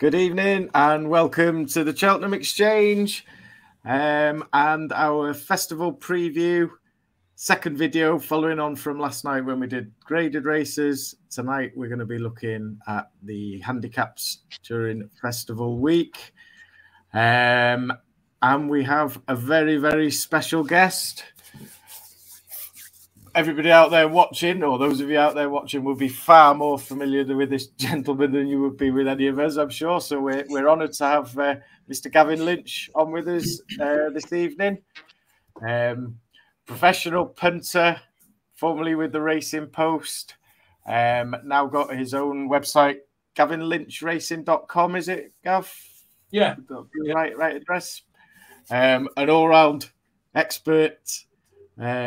Good evening and welcome to the Cheltenham Exchange and our festival preview. Second video following on from last night when we did graded races. Tonight we're going to be looking at the handicaps during festival week. And we have a very, very special guest. Everybody out there watching, or those of you out there watching, will be far more familiar with this gentleman than you would be with any of us, I'm sure. So we're honoured to have Mr. Gavin Lynch on with us this evening. Professional punter, formerly with the Racing Post. Now got his own website, gavinlynchracing.com, is it, Gav? Yeah. Right address. An all-round expert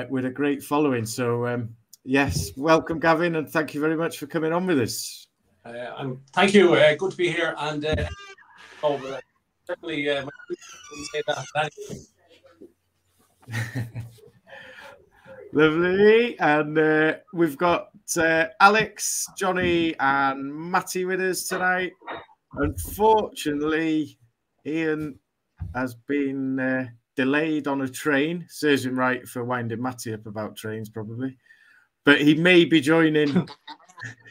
with a great following. So, yes, welcome, Gavin, and thank you very much for coming on with us. Thank you. Good to be here. And certainly, say that. Lovely. And we've got Alex, Johnny, and Matty with us tonight. Unfortunately, Ian has been delayed on a train. Serves him right for winding Matty up about trains, probably. But he may be joining.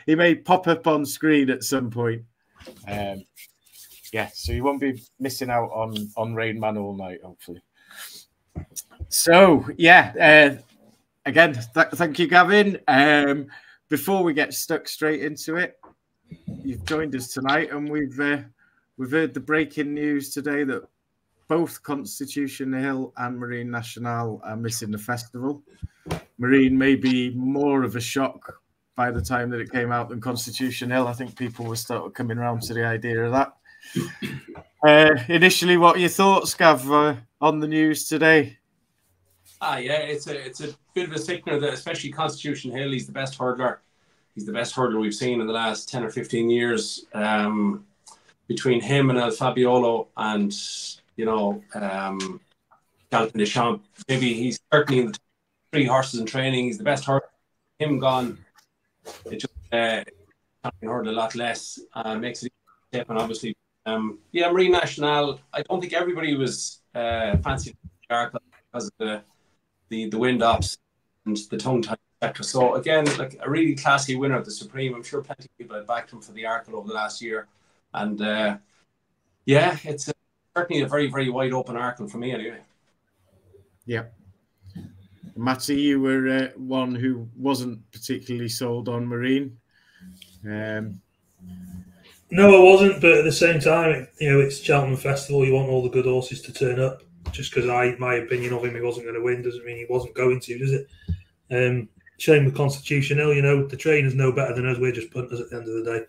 He may pop up on screen at some point. Yeah, so you won't be missing out on Rain Man all night, hopefully. So, yeah, again, thank you, Gavin. Before we get stuck straight into it, you've joined us tonight, and we've heard the breaking news today that both Constitution Hill and Marine National are missing the festival. Marine may be more of a shock by the time that it came out than Constitution Hill. I think people were starting coming around to the idea of that. Initially, what are your thoughts, Gav, on the news today? Yeah, it's a bit of a sickener that especially Constitution Hill, he's the best hurdler. He's the best hurdler we've seen in the last 10 or 15 years. Between him and El Fabiolo and Cheltenham, maybe he's certainly in the 3 horses in training. He's the best horse. Him gone, it just can hurt a lot less. Makes it easy. And obviously, Marine National. I don't think everybody was fancying the Arkle because of the wind ups and the tongue tie, etc. So again, like a really classy winner of the Supreme. I'm sure plenty of people had backed him for the Arkle over the last year, and it's certainly a very, very wide open Arkle for me anyway. Yeah. Matty, you were one who wasn't particularly sold on Marine. No, I wasn't, but at the same time, it's Cheltenham Festival. You want all the good horses to turn up. Just because my opinion of him, he wasn't going to win, doesn't mean he wasn't going to, does it? Shame with Constitution Hill, the trainers know better than us. We're just punters at the end of the day.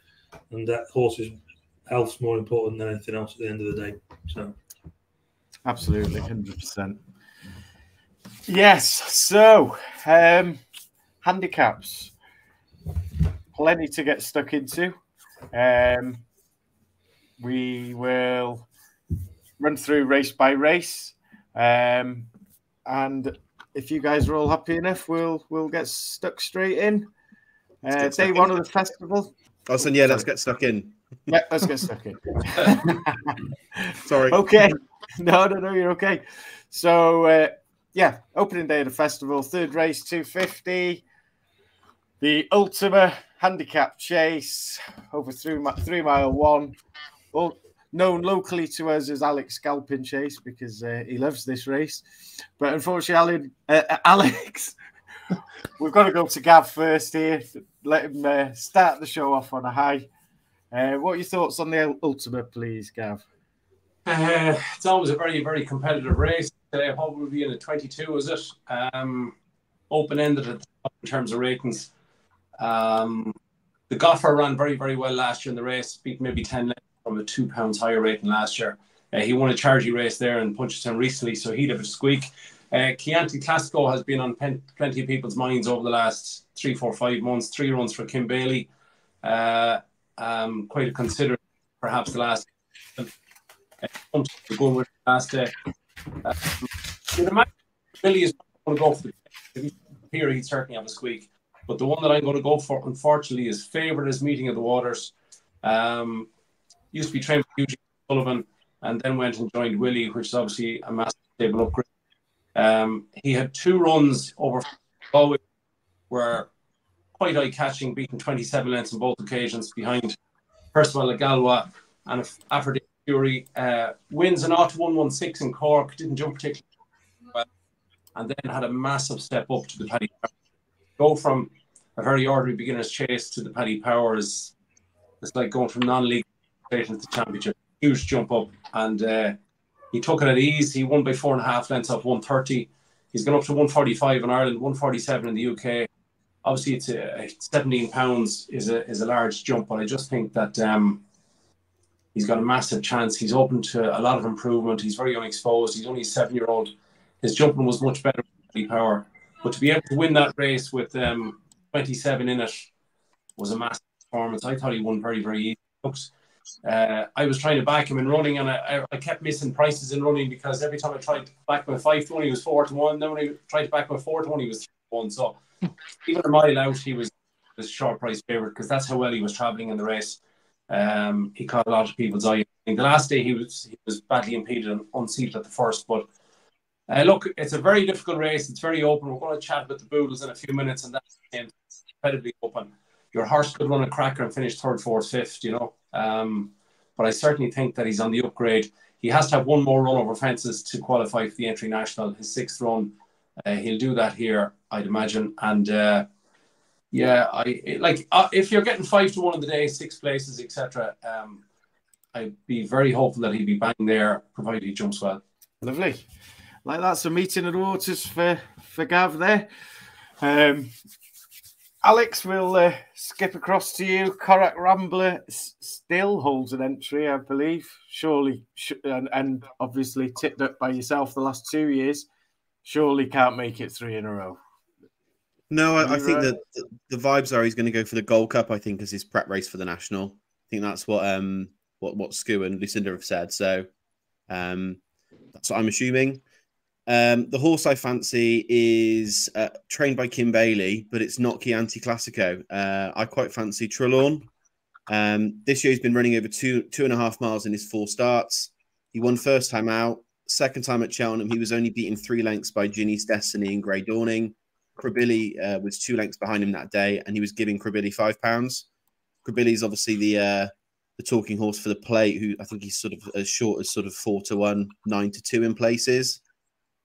And that horse's health's more important than anything else at the end of the day. So, absolutely, 100%. Yes, so handicaps, plenty to get stuck into. We will run through race by race, and if you guys are all happy enough, we'll get stuck straight in. Day one of the festival. Oh, so yeah, let's get stuck in. Yeah, let's get stuck in. Sorry. Okay. No, you're okay. So, opening day of the festival, third race, 250. The Ultima Handicap Chase over 3 mile one. Well, known locally to us as Alex Scalping Chase because he loves this race. But unfortunately, Alex, we've got to go to Gav first here. Let him start the show off on a high. What are your thoughts on the Ultima, please, Gav? It's always a very, very competitive race. What will be in a 22, is it? Open-ended in terms of ratings. The Goffer ran very, very well last year in the race, beat maybe 10 lengths from a £2 higher rating last year. He won a charity race there in Punchestown recently, so he'd have a squeak. Chianti Classico has been on plenty of people's minds over the last 3, 4, 5 months. 3 runs for Kim Bailey. Quite a considerate, perhaps the last. Going with the last day. Billy is going to go for the here. He'd certainly have a squeak. But the one that I'm going to go for, unfortunately, is Favourite is Meeting of the Waters. used to be trained by Eugene Sullivan, and then went and joined Willie, which is obviously a massive stable upgrade. He had 2 runs over Galway, were quite eye-catching, beating 27 lengths on both occasions behind Percival Galway and Aphrodite Fury. Wins an 0-1-1-6 in Cork, didn't jump particularly well, and then had a massive step up to the Paddy Power. Go from a very ordinary beginner's chase to the Paddy Power is it's like going from non-league straight into the championship. Huge jump up, and he took it at ease. He won by 4.5 lengths off 130. He's gone up to 145 in Ireland, 147 in the UK. Obviously, it's 17 pounds is a large jump, but I just think that he's got a massive chance. He's open to a lot of improvement. He's very unexposed. He's only a 7-year-old. His jumping was much better with Power, but to be able to win that race with 27 in it was a massive performance. I thought he won very, very easy. I was trying to back him in running, and I kept missing prices in running because every time I tried to back my 5-1, he was 4-1. Then when I tried to back my 4-1, he was 3-1. So even a mile out, he was a short price favourite because that's how well he was travelling in the race. He caught a lot of people's eye. In the last day, he was badly impeded and unseated at the first. But look, it's a very difficult race. It's very open. We're going to chat about the Boodles in a few minutes, and that's incredibly open. Your horse could run a cracker and finish 3rd, 4th, 5th, you know. But I certainly think that he's on the upgrade. He has to have 1 more run over fences to qualify for the Entry National, his 6th run. He'll do that here, I'd imagine. And if you're getting 5-1 on the day, 6 places, etc., I'd be very hopeful that he'd be bang there, provided he jumps well. Lovely. Like that's a meeting of the waters for Gav there. Alex, we'll skip across to you. Corach Rambler still holds an entry, I believe. Surely, and obviously tipped up by yourself the last 2 years. Surely can't make it 3 in a row. No, I think that the vibes are he's going to go for the Gold Cup, I think, as his prep race for the National. I think that's what Scu and Lucinda have said. So that's what I'm assuming. The horse I fancy is trained by Kim Bailey, but it's not Chianti Classico. I quite fancy Trelawney. This year he's been running over 2.5 miles in his 4 starts. He won first time out. Second time at Cheltenham, he was only beaten 3 lengths by Ginny's Destiny and Grey Dawning. Krabilly was 2 lengths behind him that day, and he was giving Krabilly £5. Krabilly is obviously the talking horse for the plate, who I think he's sort of as short as sort of 4-1, 9-2 in places.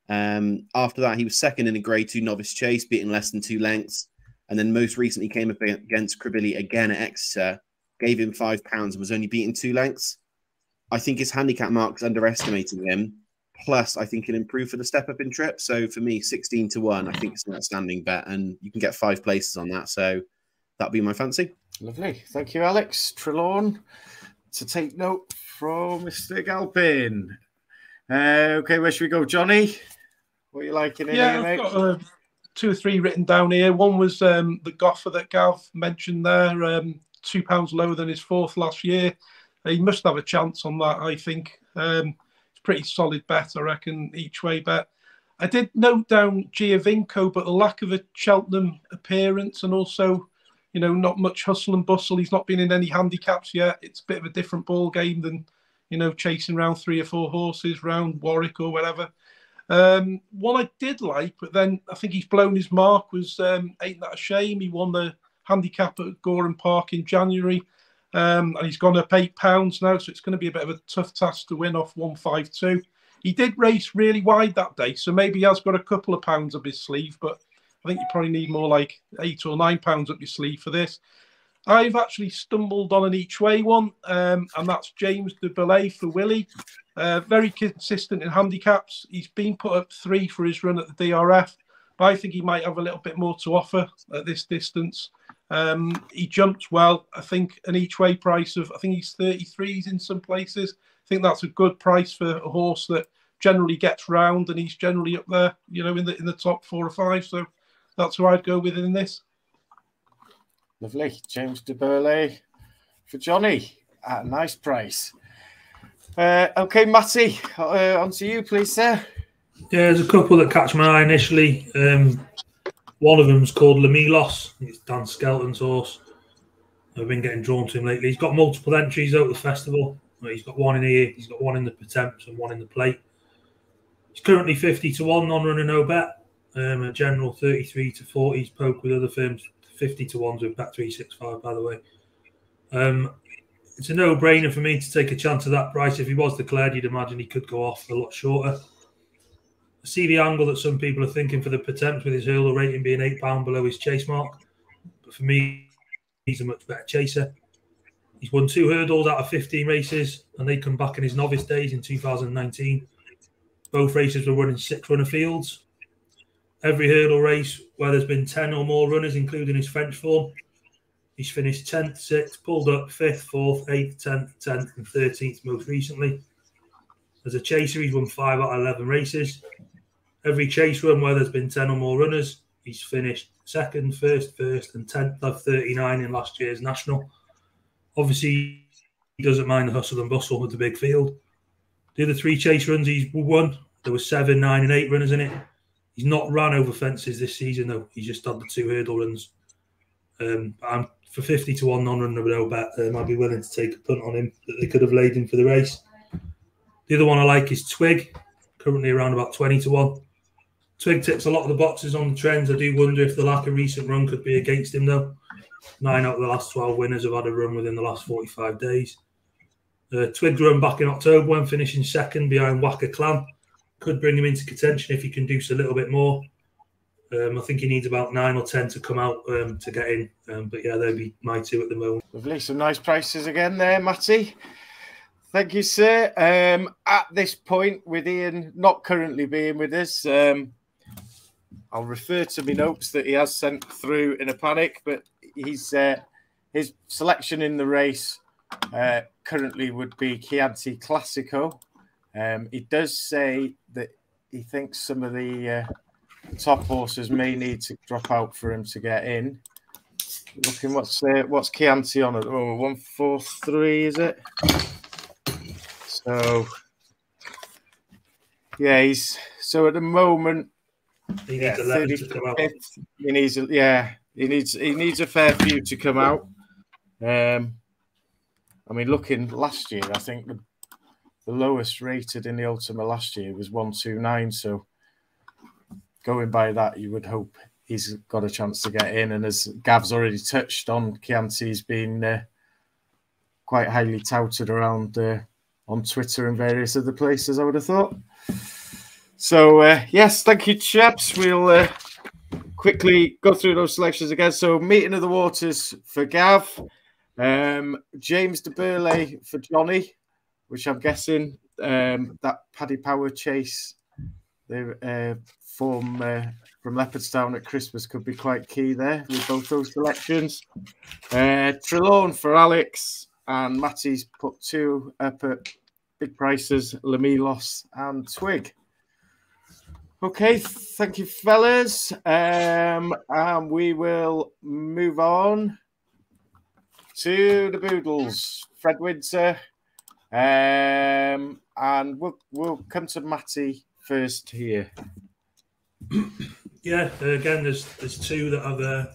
After that, he was second in a Grade 2 novice chase, beating less than 2 lengths. And then most recently came up against Krabilly again at Exeter, gave him £5 and was only beaten 2 lengths. I think his handicap mark's underestimating him. Plus, I think he'll improve for the step up in trip. So for me, 16-1, I think it's an outstanding bet, and you can get 5 places on that. So that'd be my fancy. Lovely. Thank you, Alex. Trelawney, to take note from Mr. Galpin. Okay, where should we go? Johnny, what are you liking in here, mate? I've got 2 or 3 written down here. One was the Goffer that Gav mentioned there, £2 lower than his 4th last year. He must have a chance on that, I think. It's pretty solid bet, I reckon, each way bet. I did note down Giovinco, but the lack of a Cheltenham appearance and also, you know, not much hustle and bustle. He's not been in any handicaps yet. It's a bit of a different ball game than, you know, chasing around 3 or 4 horses around Warwick or whatever. One I did like, but then I think he's blown his mark, was Ain't That a Shame. He won the handicap at Gorham Park in January. And he's gone up £8 now, so it's going to be a bit of a tough task to win off 152. He did race really wide that day, so maybe he has got a couple of pounds up his sleeve, but I think you probably need more like £8 or £9 up your sleeve for this. I've actually stumbled on an each way one, and that's James de Belay for Willie. Very consistent in handicaps. He's been put up 3 for his run at the DRF, but I think he might have a little bit more to offer at this distance. He jumped well. I think an each way price of, I think he's 33s in some places. I think that's a good price for a horse that generally gets round, and he's generally up there, you know, in the top 4 or 5. So that's who I'd go with in this. Lovely. James de Burley for Johnny at a nice price. Okay, Matty, on to you, please, sir. Yeah, there's a couple that catch my eye initially. One of them's called Lamilos. It's Dan Skelton's horse. I've been getting drawn to him lately. He's got multiple entries out of the festival. He's got one in here, he's got one in the Pertemps and one in the Plate. He's currently 50 to 1, non-runner, no bet. A general 33 to 40. He's poke with other firms, 50 to 1s with bet 365, by the way. It's a no-brainer for me to take a chance of that price. If he was declared, you'd imagine he could go off a lot shorter. I see the angle that some people are thinking for the Pertemps with his hurdle rating being £8 below his chase mark. But for me, he's a much better chaser. He's won 2 hurdles out of 15 races, and they come back in his novice days in 2019. Both races were running 6-runner fields. Every hurdle race where there's been 10 or more runners, including his French form, he's finished 10th, 6th, pulled up 5th, 4th, 8th, 10th, 10th, and 13th most recently. As a chaser, he's won 5 out of 11 races. Every chase run where there's been 10 or more runners, he's finished 2nd, 1st, and 10th of 39 in last year's national. Obviously, he doesn't mind the hustle and bustle with the big field. The other 3 chase runs he's won, there were 7, 9, and 8 runners in it. He's not ran over fences this season, though. He's just had the 2 hurdle runs. I'm for 50 to 1 non-runner no bet. I'd be willing to take a punt on him that they could have laid him for the race. The other one I like is Twig, currently around about 20 to 1. Twig ticks a lot of the boxes on the trends. I do wonder if the lack of recent run could be against him, though. 9 out of the last 12 winners have had a run within the last 45 days. Twig's run back in October when finishing 2nd behind Wacker Clan. Could bring him into contention if he can do so a little bit more. I think he needs about 9 or 10 to come out to get in. But yeah, they'll be my 2 at the moment. Lovely. Some nice prices again there, Matty. Thank you, sir. At this point, with Ian not currently being with us, I'll refer to my notes that he has sent through in a panic, but he's his selection in the race currently would be Chianti Classico. He does say that he thinks some of the top horses may need to drop out for him to get in. Looking what's Chianti on at the moment? 143, is it? So yeah, so at the moment he needs 11 to come out. He needs a fair few to come out. I mean, looking last year, I think the lowest rated in the Ultima last year was 129. So going by that, you would hope he's got a chance to get in. And as Gav's already touched on, Chianti's been quite highly touted around on Twitter and various other places, I would have thought. So, yes, thank you, chaps. We'll quickly go through those selections again. So, Meeting of the Waters for Gav. James de Burley for Johnny, which I'm guessing that Paddy Power chase from Leopardstown at Christmas could be quite key there with both those selections. Trelawn for Alex, and Matty's put 2 up at big prices, Lamilos and Twig. Okay, thank you, fellas. And we will move on to the Boodles. Fred Windsor. And we'll come to Matty first here. Yeah, again, there's 2 that I've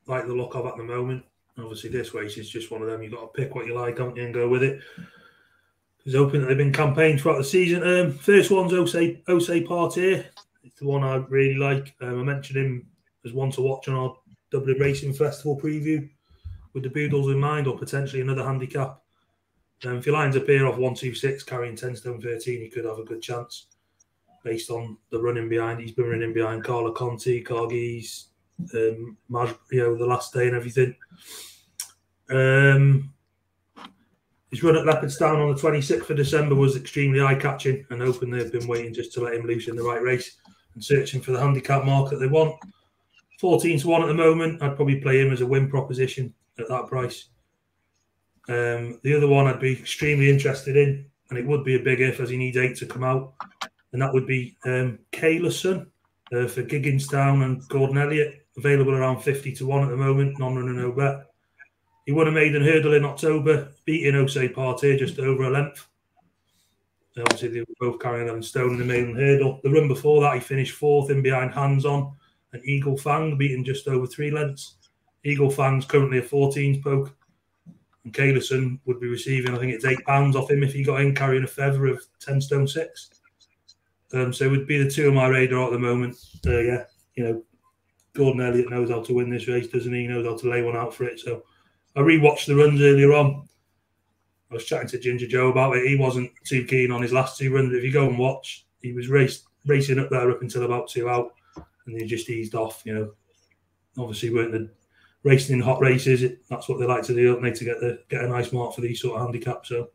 like the look of at the moment. Obviously, this race is just one of them. You've got to pick what you like, haven't you, and go with it. He's hoping that they've been campaigned throughout the season. First one's Osei Party. It's the one I really like. I mentioned him as one to watch on our Dublin Racing Festival preview with the Boodles in mind, or potentially another handicap. If he lines up here off 126, carrying 10 stone 13, he could have a good chance based on the running behind. He's been running behind Carla Conti, Cargies, the last day and everything. His run at Leopardstown on the 26th of December was extremely eye-catching, and hoping they've been waiting just to let him loose in the right race and searching for the handicap mark that they want. 14 to 1 at the moment. I'd probably play him as a win proposition at that price. The other one I'd be extremely interested in, and it would be a big if as he needs 8 to come out, and that would be Kaylason for Gigginstown and Gordon Elliott, available around 50 to 1 at the moment, non-runner no bet. He won a maiden hurdle in October, beating Osei Party just over a length. Obviously, they were both carrying 11 stone in the maiden hurdle. The run before that, he finished 4th in behind Hands On and Eagle Fang, beating just over 3 lengths. Eagle Fang's currently a 14s poke, and Kalerson would be receiving, I think it's £8 off him if he got in carrying a feather of 10 stone 6. So it would be the two on my radar at the moment. Yeah, you know, Gordon Elliott knows how to win this race, doesn't he? He knows how to lay one out for it. So I rewatched the runs earlier on. I was chatting to Ginger Joe about it. He wasn't too keen on his last 2 runs. If you go and watch, he was racing up there up until about 2 out, and he just eased off. You know, obviously weren't the racing in hot races. That's what they like to do, don't they, to get a nice mark for these sort of handicaps. So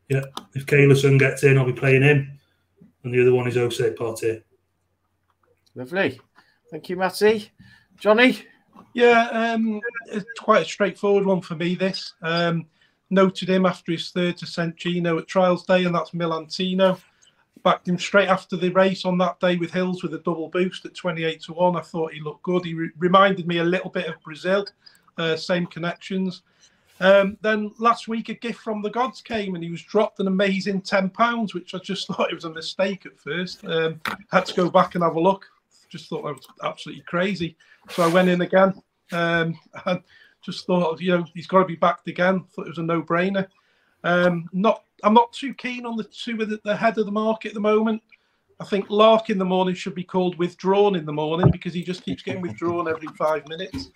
yeah, if Kalerson gets in, I'll be playing him, and the other one is Osei Partey. Lovely, thank you, Matty. Johnny? Yeah, it's quite a straightforward one for me, this. Noted him after his third to St. Gino at Trials Day, and that's Milantino. Backed him straight after the race on that day with Hills with a double boost at 28-1. I thought he looked good. He reminded me a little bit of Brazil, same connections. Then last week, a gift from the gods came, and he was dropped an amazing £10, which I just thought it was a mistake at first. Had to go back and have a look. Just thought that was absolutely crazy. So I went in again and just thought, you know, he's got to be backed again. Thought it was a no-brainer. I'm not too keen on the two at the head of the market at the moment. I think Lark in the morning should be called Withdrawn in the morning because he just keeps getting withdrawn every 5 minutes.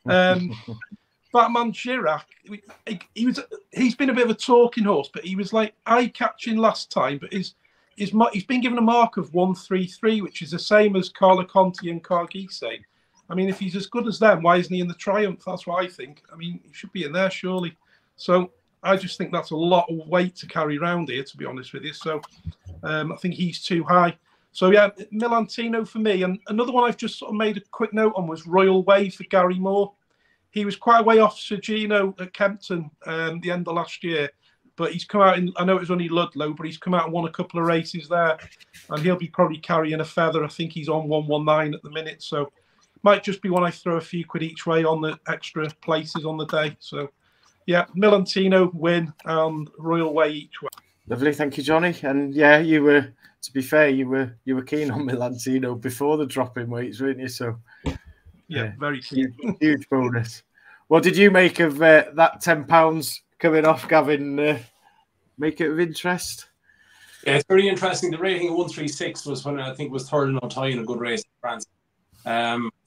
Batman Chirac, he's been a bit of a talking horse, but he was like eye-catching last time. But he's been given a mark of 133, which is the same as Carlo Conti and Cargise. I mean, if he's as good as them, why isn't he in the Triumph? That's what I think. I mean, he should be in there, surely. So I just think that's a lot of weight to carry around here, to be honest with you. So I think he's too high. So, yeah, Milantino for me. And another one I've just sort of made a quick note on was Royal Way for Gary Moore. He was quite a way off Sir Gino at Kempton the end of last year. But he's come out I know it was only Ludlow, but he's come out and won a couple of races there. And he'll be probably carrying a feather. I think he's on 119 at the minute. So might just be one I throw a few quid each way on the extra places on the day. So, yeah, Milantino win and Royal Way each way. Lovely, thank you, Johnny. And yeah, you were, to be fair, you were keen on Milantino before the drop in weights, weren't you? So yeah, very keen. Huge bonus. What did you make of that £10 coming off, Gavin? Make it of interest? Yeah, it's very interesting. The rating of 136 was when I think was third in Ultima in a good race in France.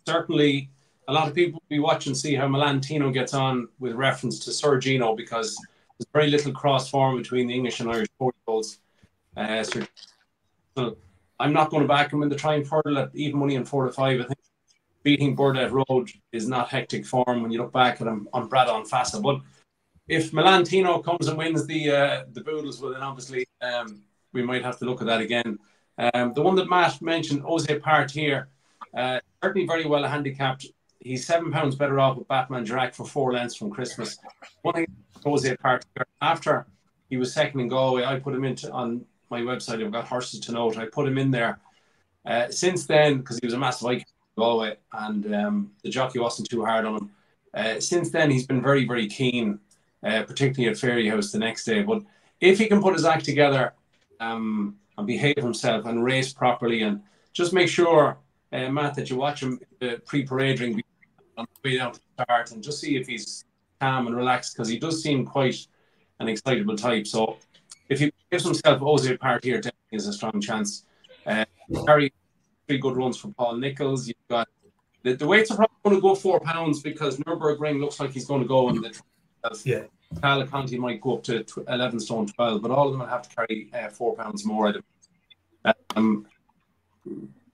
Certainly, a lot of people will be watching to see how Milantino gets on with reference to Sir Gino because there's very little cross form between the English and Irish 40-year-olds. So I'm not going to back him in the Triumph Hurdle at even money and 4 to 5. I think beating Burdett Road is not hectic form when you look back at him on Brad on Fassa. But if Milantino comes and wins the Boodles, well, then obviously we might have to look at that again. The one that Matt mentioned, Osei Partey, certainly very well handicapped. He's £7 better off with Batman Chirac for 4 lengths from Christmas. One thing, Osei Partey, after he was second in Galway, I put him into on my website. I've got horses to note. I put him in there. Since then, because he was a massive icon in Galway, and the jockey wasn't too hard on him. Since then, he's been very, very keen, particularly at Fairyhouse the next day. But if he can put his act together and behave himself and race properly, and just make sure, Matt, that you watch him pre-parade ring on the way down to the start and just see if he's calm and relaxed, because he does seem quite an excitable type. So if he gives himself Osei Partey, definitely is a strong chance. Carry 3 good runs for Paul Nichols. You've got the weights are probably going to go £4 because Nürburgring looks like he's going to go in the 12. Yeah. Carla Conti might go up to 11 stone 12, but all of them will have to carry £4 more.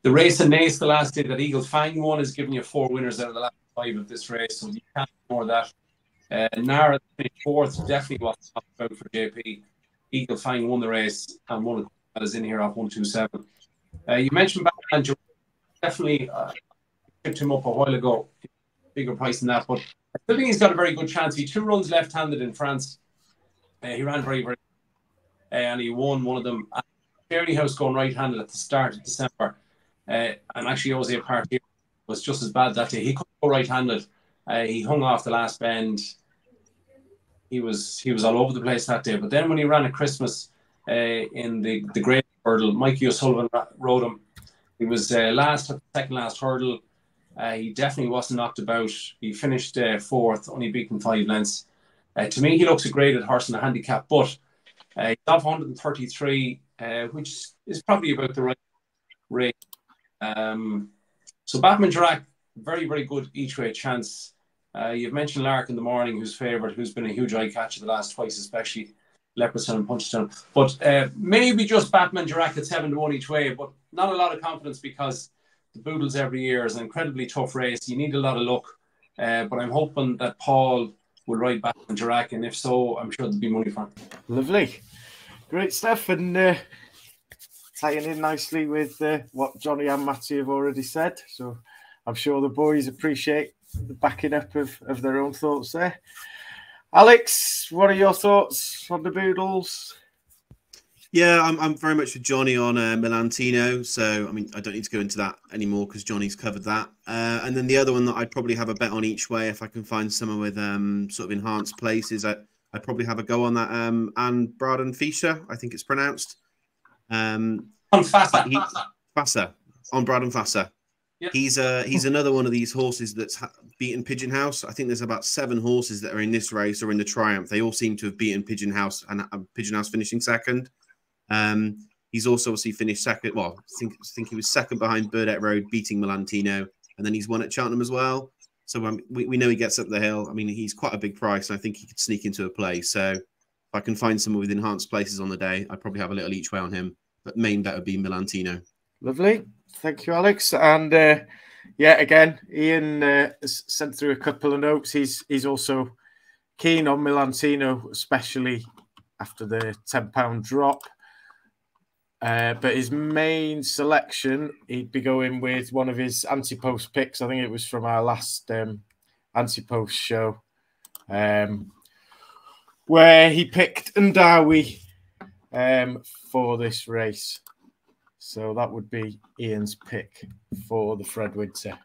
The race in Naas the last day that Eagle Fang won is giving you 4 winners out of the last 5 of this race, so you can't ignore that. Nara finished 4th, definitely was out for JP. Eagle Fang won the race and one of that is in here off 127. You mentioned Batman, definitely picked him up a while ago, bigger price than that, but I still think he's got a very good chance. He 2 runs left-handed in France. He ran very, very and he won one of them. Fairyhouse going right-handed at the start of December. And actually Osei Partey was just as bad that day. He couldn't go right-handed. He hung off the last bend. He was all over the place that day. But then when he ran at Christmas in the Great Hurdle, Mikey O'Sullivan rode him. He was last at the second last hurdle. He definitely wasn't knocked about. He finished fourth, only beaten 5 lengths. To me, he looks a graded horse in a handicap, but he's off 133, which is probably about the right rate. So Batman Dirac, very, very good each way chance. You've mentioned Lark in the morning, who's favourite, who's been a huge eye catcher the last twice, especially Leopardstown and Punchestown. But maybe just Batman Dirac at 7-1 each way, but not a lot of confidence because the Boodles every year is an incredibly tough race. You need a lot of luck. But I'm hoping that Paul will ride Batman Dirac, and if so, I'm sure there'll be money for him. Lovely. Great stuff. And tying in nicely with what Johnny and Matty have already said. So I'm sure the boys appreciate the backing up of their own thoughts there. Alex, what are your thoughts on the Boodles? Yeah, I'm very much with Johnny on Milantino. So, I mean, I don't need to go into that anymore because Johnny's covered that. And then the other one that I'd probably have a bet on each way if I can find someone with sort of enhanced places, I'd probably have a go on that. And Braden Fischer, I think it's pronounced. On Fassa. Fassa. On Braden Fassa. Yep. He's another one of these horses that's beaten Pigeon House. I think there's about 7 horses that are in this race or in the Triumph. They all seem to have beaten Pigeon House, and Pigeon House finishing second. He's also obviously finished second. Well, I think he was second behind Burdett Road, beating Milantino, and then he's won at Cheltenham as well. So we know he gets up the hill. I mean, he's quite a big price, and I think he could sneak into a place. So if I can find someone with enhanced places on the day, I'd probably have a little each way on him. But main bet would be Milantino. Lovely. Thank you, Alex. And yeah, again, Ian sent through a couple of notes. He's also keen on Milantino, especially after the £10 drop. But his main selection, he'd be going with one of his Ante-Post picks. I think it was from our last Ante-Post show, where he picked Ndawi for this race. So that would be Ian's pick for the Fred Winter.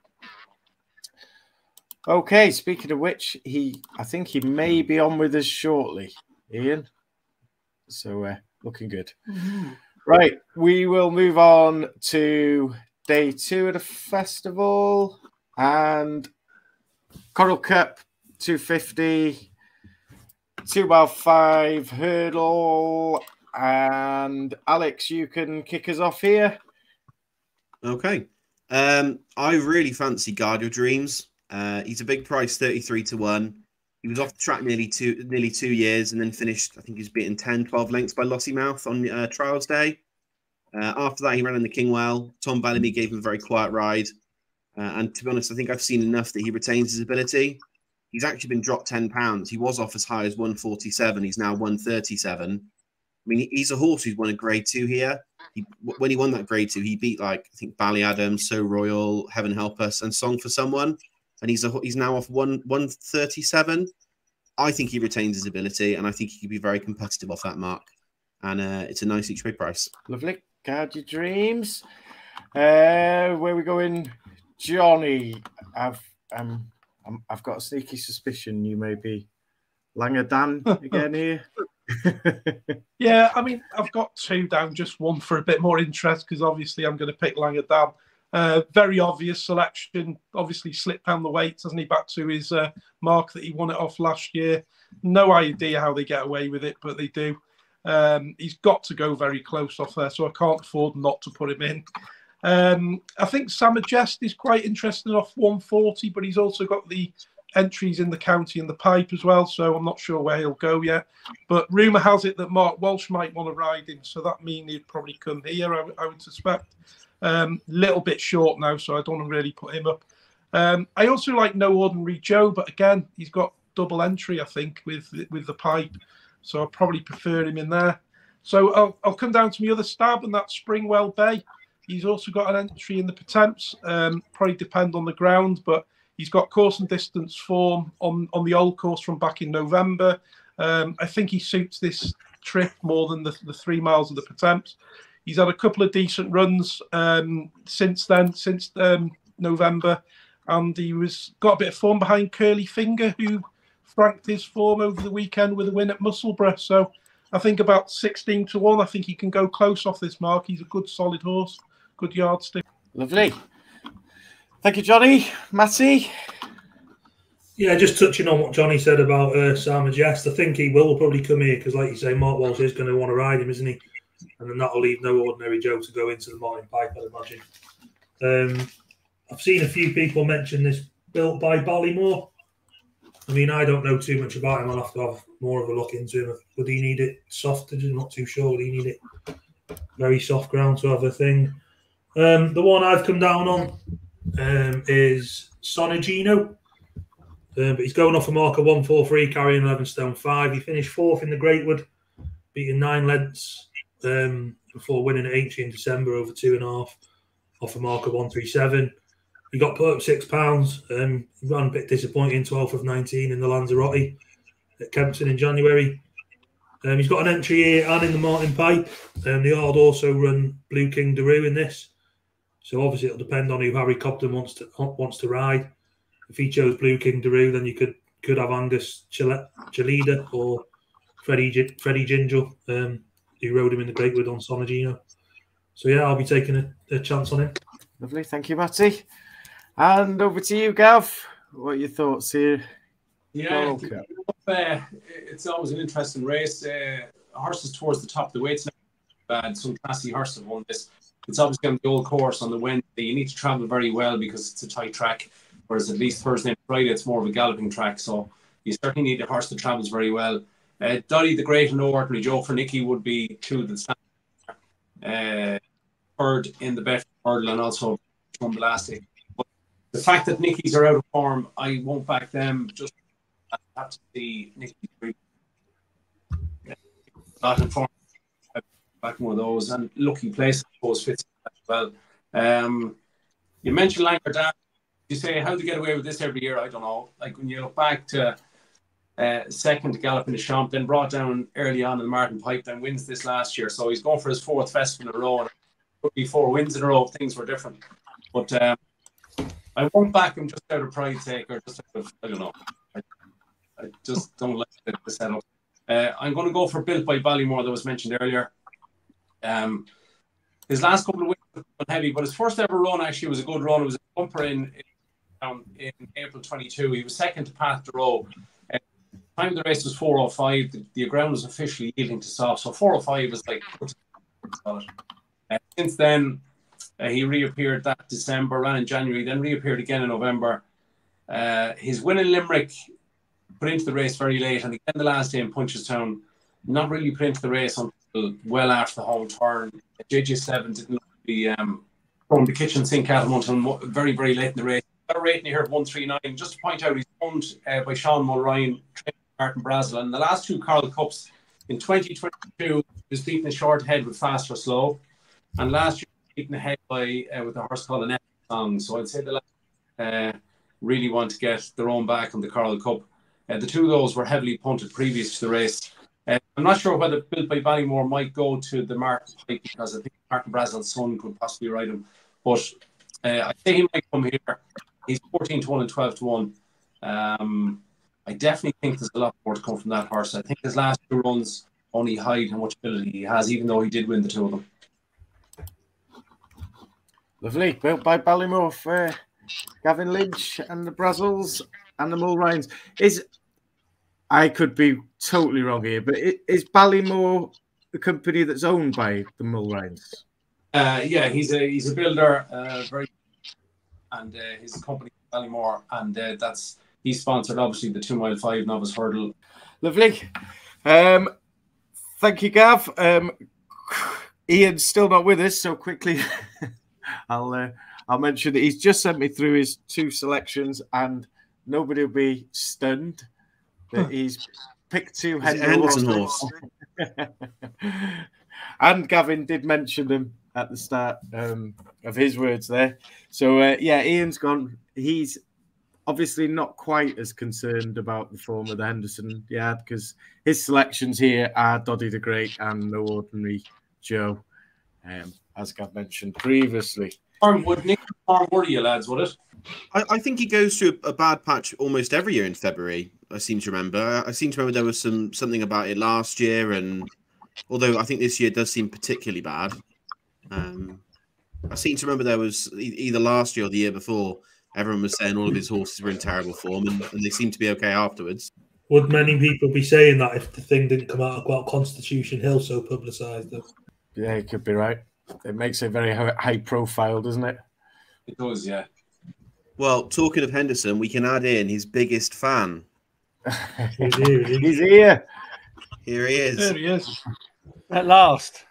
Okay, speaking of which, I think he may be on with us shortly, Ian. So looking good. Mm-hmm. Right, we will move on to day 2 of the festival and Coral Cup 250, 2x5 hurdle. And Alex, you can kick us off here. Okay. I really fancy Guard Your Dreams. He's a big price, 33-1. He was off the track nearly 2 years and then finished, I think he was beaten 10-12 lengths by Lossiemouth on trials day. After that, he ran in the Kingwell. Tom Bellamy gave him a very quiet ride. And to be honest, I think I've seen enough that he retains his ability. He's actually been dropped £10. He was off as high as 147. He's now 137. I mean, he's a horse who's won a Grade 2 here. When he won that Grade 2, he beat, like, I think, Bally Adams, So Royal, Heaven Help Us, and Song for Someone. And he's now off 137. I think he retains his ability, and I think he could be very competitive off that mark. And it's a nice each way price. Lovely. Guard Your Dreams. Where are we going, Johnny? I've got a sneaky suspicion you may be Langer Dan again here. Yeah, I mean, I've got 2 down, just one for a bit more interest because obviously I'm going to pick Langer Dan. Very obvious selection. Obviously slipped down the weights, hasn't he, back to his mark that he won it off last year. No idea how they get away with it, but they do. He's got to go very close off there, so I can't afford not to put him in. I think Summer Jest is quite interesting off 140, but he's also got the entries in the county and the pipe as well, so I'm not sure where he'll go yet. But rumour has it that Mark Walsh might want to ride him, so that means he'd probably come here, I would suspect. Little bit short now, so I don't want to really put him up. I also like No Ordinary Joe, but again, he's got double entry, I think, with the pipe, so I'll probably prefer him in there. So I'll come down to my other stab, and that's Springwell Bay. He's also got an entry in the Pertemps. Probably depend on the ground, but he's got course and distance form on the old course from back in November. I think he suits this trip more than the 3 miles of the Pertemps. He's had a couple of decent runs since then, since November, and he got a bit of form behind Curly Finger, who franked his form over the weekend with a win at Musselburgh. So I think about 16-1. I think he can go close off this mark. He's a good, solid horse, good yardstick. Lovely. Thank you, Johnny. Matty? Yeah, just touching on what Johnny said about Sam Jest, I think he will probably come here because, like you say, Mark Walsh is going to want to ride him, isn't he? And then that'll leave no ordinary Joe to go into the morning pipe, I'd imagine. I've seen a few people mention this built by Ballymore. I mean, I don't know too much about him. I'll have to have more of a look into him. Would he need it soft? I'm not too sure. Would he need it very soft ground to have a thing? The one I've come down on is Sonagino. But he's going off a marker 143, carrying 11 stone 5. He finished 4th in the Greatwood, beating 9 lengths before winning at Aintree in December over 2.5 off a marker 137. He got put up £6. He ran a bit disappointing, 12th of 19 in the Lanzarote at Kempston in January. He's got an entry here and in the Martin Pipe. The Ard also run Blue King Daru in this. So obviously it'll depend on who Harry Cobden wants to ride. If he chose Blue King Daru, then you could have Angus Chalida or Freddie Gingell, who rode him in the Greatwood on Sonagino. So yeah, I'll be taking a chance on him. Lovely, thank you, Matty. And over to you, Gav. What are your thoughts here? Yeah, it's always an interesting race. Horses towards the top of the weights now. Some classy horses have won this. It's obviously on the old course on the Wednesday. You need to travel very well because it's a tight track. Whereas at least Thursday and Friday, it's more of a galloping track. So you certainly need a horse that travels very well. Dolly the Great and No Ordinary Joe for Nicky would be two that stand third in the bet hurdle and also from the last day. But the fact that Nicky's are out of form, I won't back them. Just have to see Nicky not in form. Back one of those and lucky place, I suppose, fits as well. You mentioned Langer Dan. You say, how do you get away with this every year? I don't know. Like when you look back to second to Gallop in the Champ, then brought down early on in the Martin Pipe, then wins this last year. So he's going for his 4th festival in a row. And could be 4 wins in a row if things were different. But I won't back him just out of pride's sake or just out of, I don't know. I just don't like the setup. I'm going to go for Built by Ballymore that was mentioned earlier. His last couple of wins were heavy, but his first ever run actually was a good run. It was a bumper in April 22. He was second to Path to Row. The time of the race was 4:05. The ground was officially yielding to soft, so 4:05 was like since then he reappeared that December, ran in January, then reappeared again in November. His win in Limerick put into the race very late, and again the last day in Punchestown not really put into the race until well after the home turn. JJ7 didn't be from the kitchen sink at him until very, very late in the race. Got a rating here of 139. Just to point out, he's owned by Sean Mulryan, Martin Brazel, and the last 2 Coral Cups in 2022 he was beaten a short head with Fast or Slow, and last year he was beaten ahead by with a horse called an Song. So I'd say the last really want to get their own back on the Coral Cup. The 2 of those were heavily punted previous to the race. I'm not sure whether Built by Ballymore might go to the Martin Pipe because I think Martin Brazel's son could possibly ride him. But I say he might come here. He's 14-1 and 12-1. I definitely think there's a lot more to come from that horse. I think his last 2 runs only hide how much ability he has, even though he did win the 2 of them. Lovely. Built by Ballymore for Gavin Lynch and the Brazils and the Mulryans. I could be totally wrong here, but is Ballymore the company that's owned by the Mulryans? Yeah, he's a builder, and his company Ballymore, and he's sponsored obviously the 2 Mile 5 Novice Hurdle. Lovely. Thank you, Gav. Ian's still not with us, so quickly I'll mention that he's just sent me through his 2 selections, and nobody will be stunned that he's picked 2 Anderson horse. And Gavin did mention them at the start of his words there. So, yeah, Ian's gone. He's obviously not quite as concerned about the form of the Henderson yard because his selections here are Doddy the Great and No Ordinary Joe, as Gav mentioned previously. Would Nick worry you, lads, would it? I think he goes through a bad patch almost every year in February. I seem to remember. There was something about it last year, and although I think this year does seem particularly bad. I seem to remember there was either last year or the year before, everyone was saying all of his horses were in terrible form, and they seemed to be okay afterwards. Would many people be saying that if the thing didn't come out about Constitution Hill so publicised? Yeah, you could be right. It makes it very high profile, doesn't it? It does, yeah. Well, talking of Henderson, we can add in his biggest fan. He's here. He's here. Here he is. There he is. At last.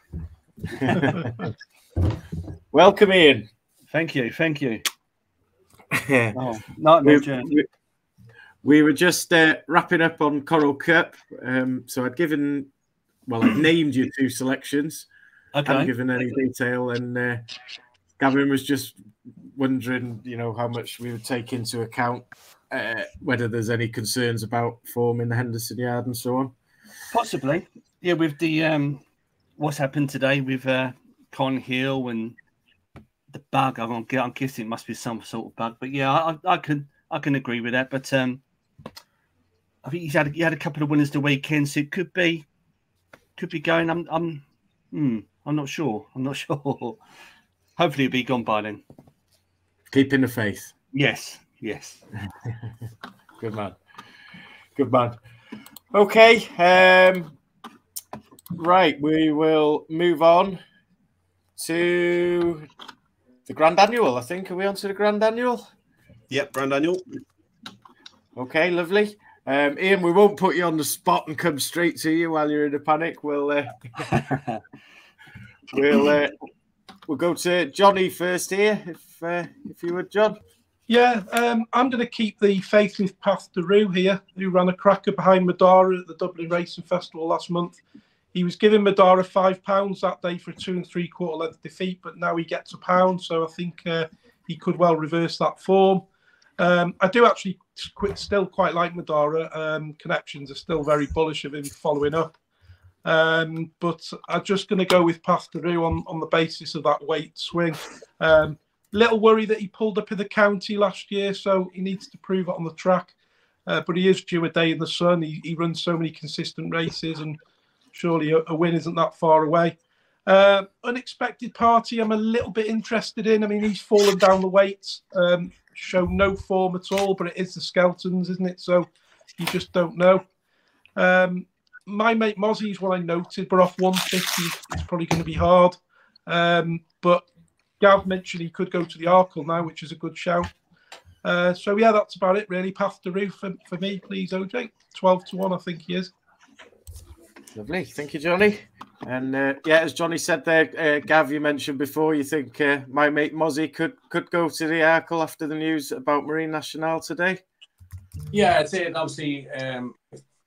Welcome, Ian. Thank you. Oh, We we were just wrapping up on Coral Cup. So I've named you 2 selections. Okay. I haven't given any detail, and Gavin was just wondering, how much we would take into account, whether there's any concerns about form in the Henderson Yard and so on. Possibly. Yeah, with the what's happened today with Con Hill and the bug. I'm guessing it must be some sort of bug. But yeah, I can agree with that. But I think he had a couple of winners the weekend, so it could be going. I'm not sure. Hopefully it'll be gone by then. Keeping the faith. Yes. Good man. Okay. Right, we will move on to the Grand Annual. I think. Are we on to the Grand Annual? Yep, Grand Annual. Okay, lovely. Ian, we won't put you on the spot and come straight to you while you're in a panic. We'll go to Johnny first here, if you would, John. Yeah, I'm going to keep the faith with Path de Rue here, who ran a cracker behind Madara at the Dublin Racing Festival last month. He was giving Madara £5 that day for a 2 3/4 length defeat, but now he gets £1. So I think he could well reverse that form. I do actually still quite like Madara. Connections are still very bullish of him following up. But I'm just going to go with Path de Rue on the basis of that weight swing. Little worry that he pulled up in the county last year, so he needs to prove it on the track. But he is due a day in the sun. He runs so many consistent races, and surely a win isn't that far away. Unexpected Party, I'm a little bit interested in. I mean, he's fallen down the weights, shown no form at all, but it is the Skeltons, isn't it? So you just don't know. My mate Mozzie is what I noted, but off 150, it's probably going to be hard. But Gav mentioned he could go to the Arkle now, which is a good shout. So yeah, that's about it really. Path de Rue for me, please, OJ. 12-1, I think he is. Lovely, thank you, Johnny. And as Johnny said there, Gav, you mentioned before, you think my mate Mozzie could go to the Arkle after the news about Marine Nationale today? Yeah, I'd say obviously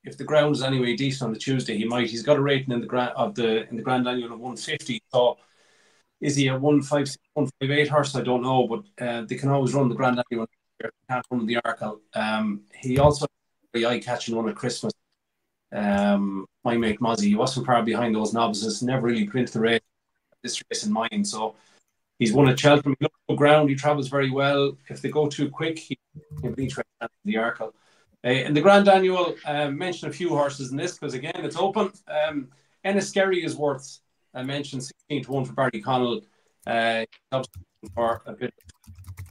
if the ground is anyway decent on the Tuesday, he might. He's got a rating in the Grand Annual of 150. So is he a 156, 158 horse? I don't know, but they can always run the Grand Annual. They can't run the Arkle. He also had a very eye-catching one at Christmas. My mate Mozzie, he wasn't far behind those novices, never really put into the race, this race in mind. So he's won at Cheltenham. He looks good ground, he travels very well. If they go too quick, he can beat the Arkle. In the Grand Annual, mention a few horses in this because again it's open. Enniskerry is worth I mentioned 16-1 for Barry Connell. For a bit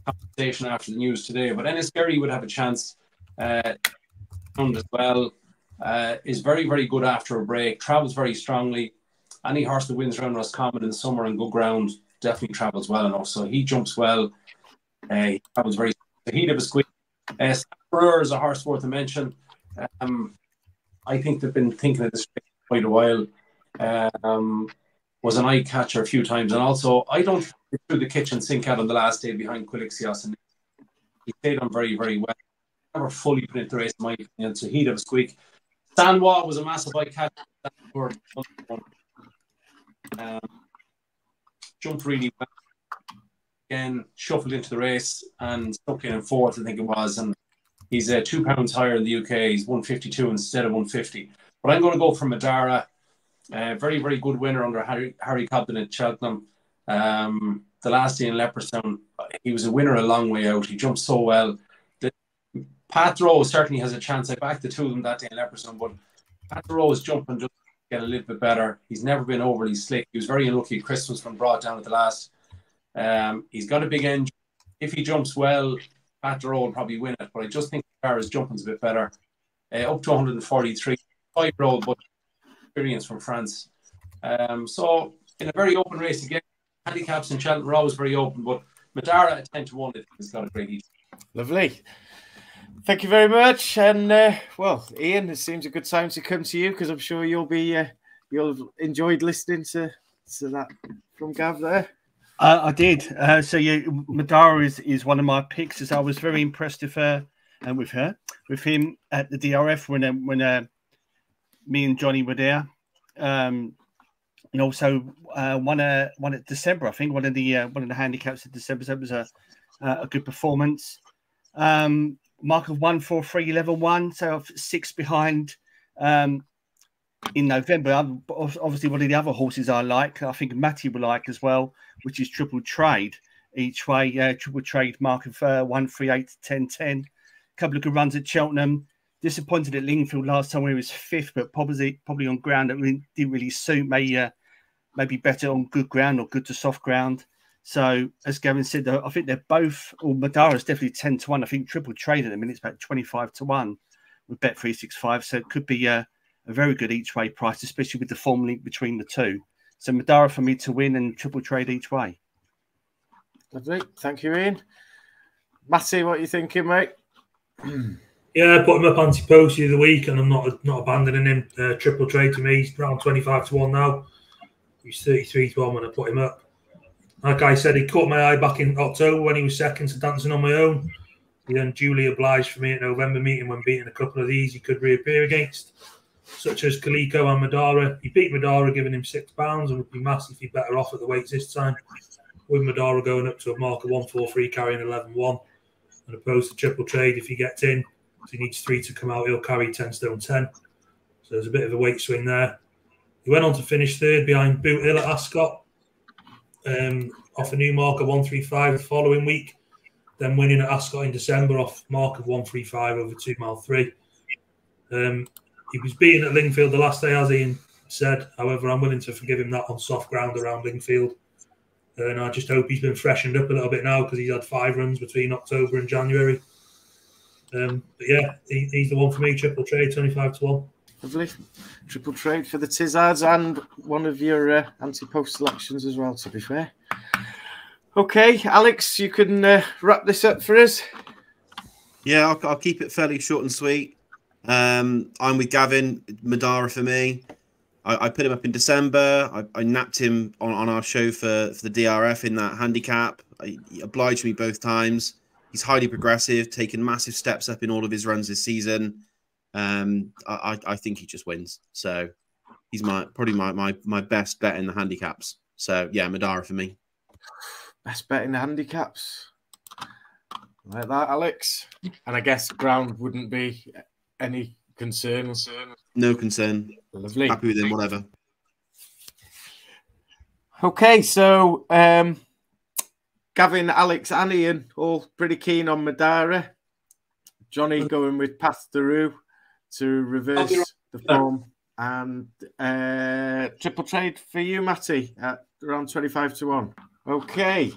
of conversation after the news today, but Enniskerry would have a chance as well. Is very, very good after a break, travels very strongly. Any horse that wins around Roscommon in the summer and good ground definitely travels well enough. So he jumps well. He travels very. The heat of a squeak. Brewer is a horse worth a mention. I think they've been thinking of this for quite a while. Was an eye catcher a few times, and also I don't think he threw the kitchen sink out on the last day behind Quilixios, and he stayed on very, very well. Never fully put into the race, in my opinion. So heat of a squeak. Stanwa was a massive eye catcher. Jumped really well. Again, shuffled into the race and stuck in 4th, I think it was. And he's £2 higher in the UK. He's 152 instead of 150. But I'm going to go for Madara. Very, very good winner under Harry Cobden at Cheltenham. The last day in Leopardstown, he was a winner a long way out. He jumped so well. Pat Rowe certainly has a chance. I backed the two of them that day in Leopardstown, but Pat Rowe's jumping just get a little bit better. He's never been overly slick. He was very unlucky at Christmas when brought down at the last. He's got a big engine. If he jumps well, Pat Rowe will probably win it. But I just think his jumping's a bit better. Up to 143, 5-year-old, but experience from France. So in a very open race again, handicaps in Cheltenham are always very open, but Madara at 10-1 has got a great heat. Lovely. Thank you very much. And well, Ian, it seems a good time to come to you because I'm sure you'll have enjoyed listening to that from Gav there. I did. So yeah, Madara is one of my picks. As I was very impressed with her and with him at the DRF when me and Johnny were there. And also one at December, I think one of the handicaps at December. So it was a good performance. Mark of 143.11.1, so 6 behind in November. Obviously, one of the other horses I like, I think Matty will like as well, which is Triple Trade. Each way, Triple Trade mark of 138 to 10.10. A couple of good runs at Cheltenham. Disappointed at Lingfield last time where he was 5th, but probably on ground that didn't really suit. Maybe better on good ground or good to soft ground. So, as Gavin said, I think they're both, or Madara's definitely 10-1. I think Triple Trade at the minute is about 25-1 with Bet365. So, it could be a very good each way price, especially with the form link between the two. So, Madara for me to win and Triple Trade each way. Lovely. Thank you, Ian. Matty, what are you thinking, mate? Yeah, I put him up Ante-Post the other week, and I'm not abandoning him. Triple Trade to me, he's around 25-1 now. He's 33-1 when I put him up. Like I said, he caught my eye back in October when he was second to Dancing on My Own. He then duly obliged for me at November meeting when beating a couple of these he could reappear against, such as Kaliko and Madara. He beat Madara, giving him £6 and would be massively better off at the weights this time, with Madara going up to a mark of 143, carrying 11-1, and opposed to Triple Trade. If he gets in, he needs 3 to come out, he'll carry 10 stone 10. So there's a bit of a weight swing there. He went on to finish 3rd behind Boot Hill at Ascot, off a new mark of 135 the following week, then winning at Ascot in December off mark of 135 over 2 mile 3. He was beaten at Lingfield the last day, as Ian said. However, I'm willing to forgive him that on soft ground around Lingfield. And I just hope he's been freshened up a little bit now because he's had 5 runs between October and January. But yeah, he's the one for me, Triple Trade, 25-1. Lovely. Triple Trade for the Tizzards and one of your Ante-Post selections as well, to be fair. Okay, Alex, you can wrap this up for us. Yeah, I'll keep it fairly short and sweet. I'm with Gavin. Madara for me. I put him up in December. I napped him on our show for the DRF in that handicap. He obliged me both times. He's highly progressive, taken massive steps up in all of his runs this season. I think he just wins. So he's probably my best bet in the handicaps. So yeah, Madara for me. Best bet in the handicaps. Like that, Alex. And I guess ground wouldn't be any concern. No concern. Lovely. Happy with him, whatever. Okay, so Gavin, Alex, and Ian all pretty keen on Madara. Johnny going with Path Through to reverse the form. And Triple Trade for you, Matty, at around 25-1. Okay.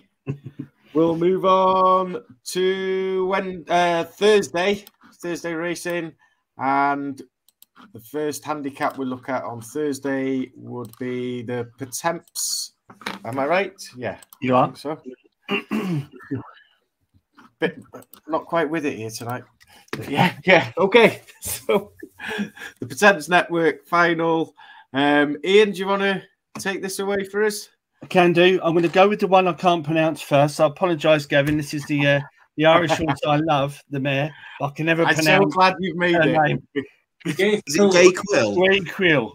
We'll move on to Thursday racing. And the first handicap we look at on Thursday would be the Pertemps. Am I right? Yeah. You are. So. Bit not quite with it here tonight. Yeah. Okay. So the Pertemps Network final. Ian, do you want to take this away for us? I can do. I'm going to go with the one I can't pronounce first. I apologise, Gavin. This is the Irish horse I love, the mare. I can never pronounce. I'm so glad you've made it. Name. Is it Gay Quill? Gay Quill.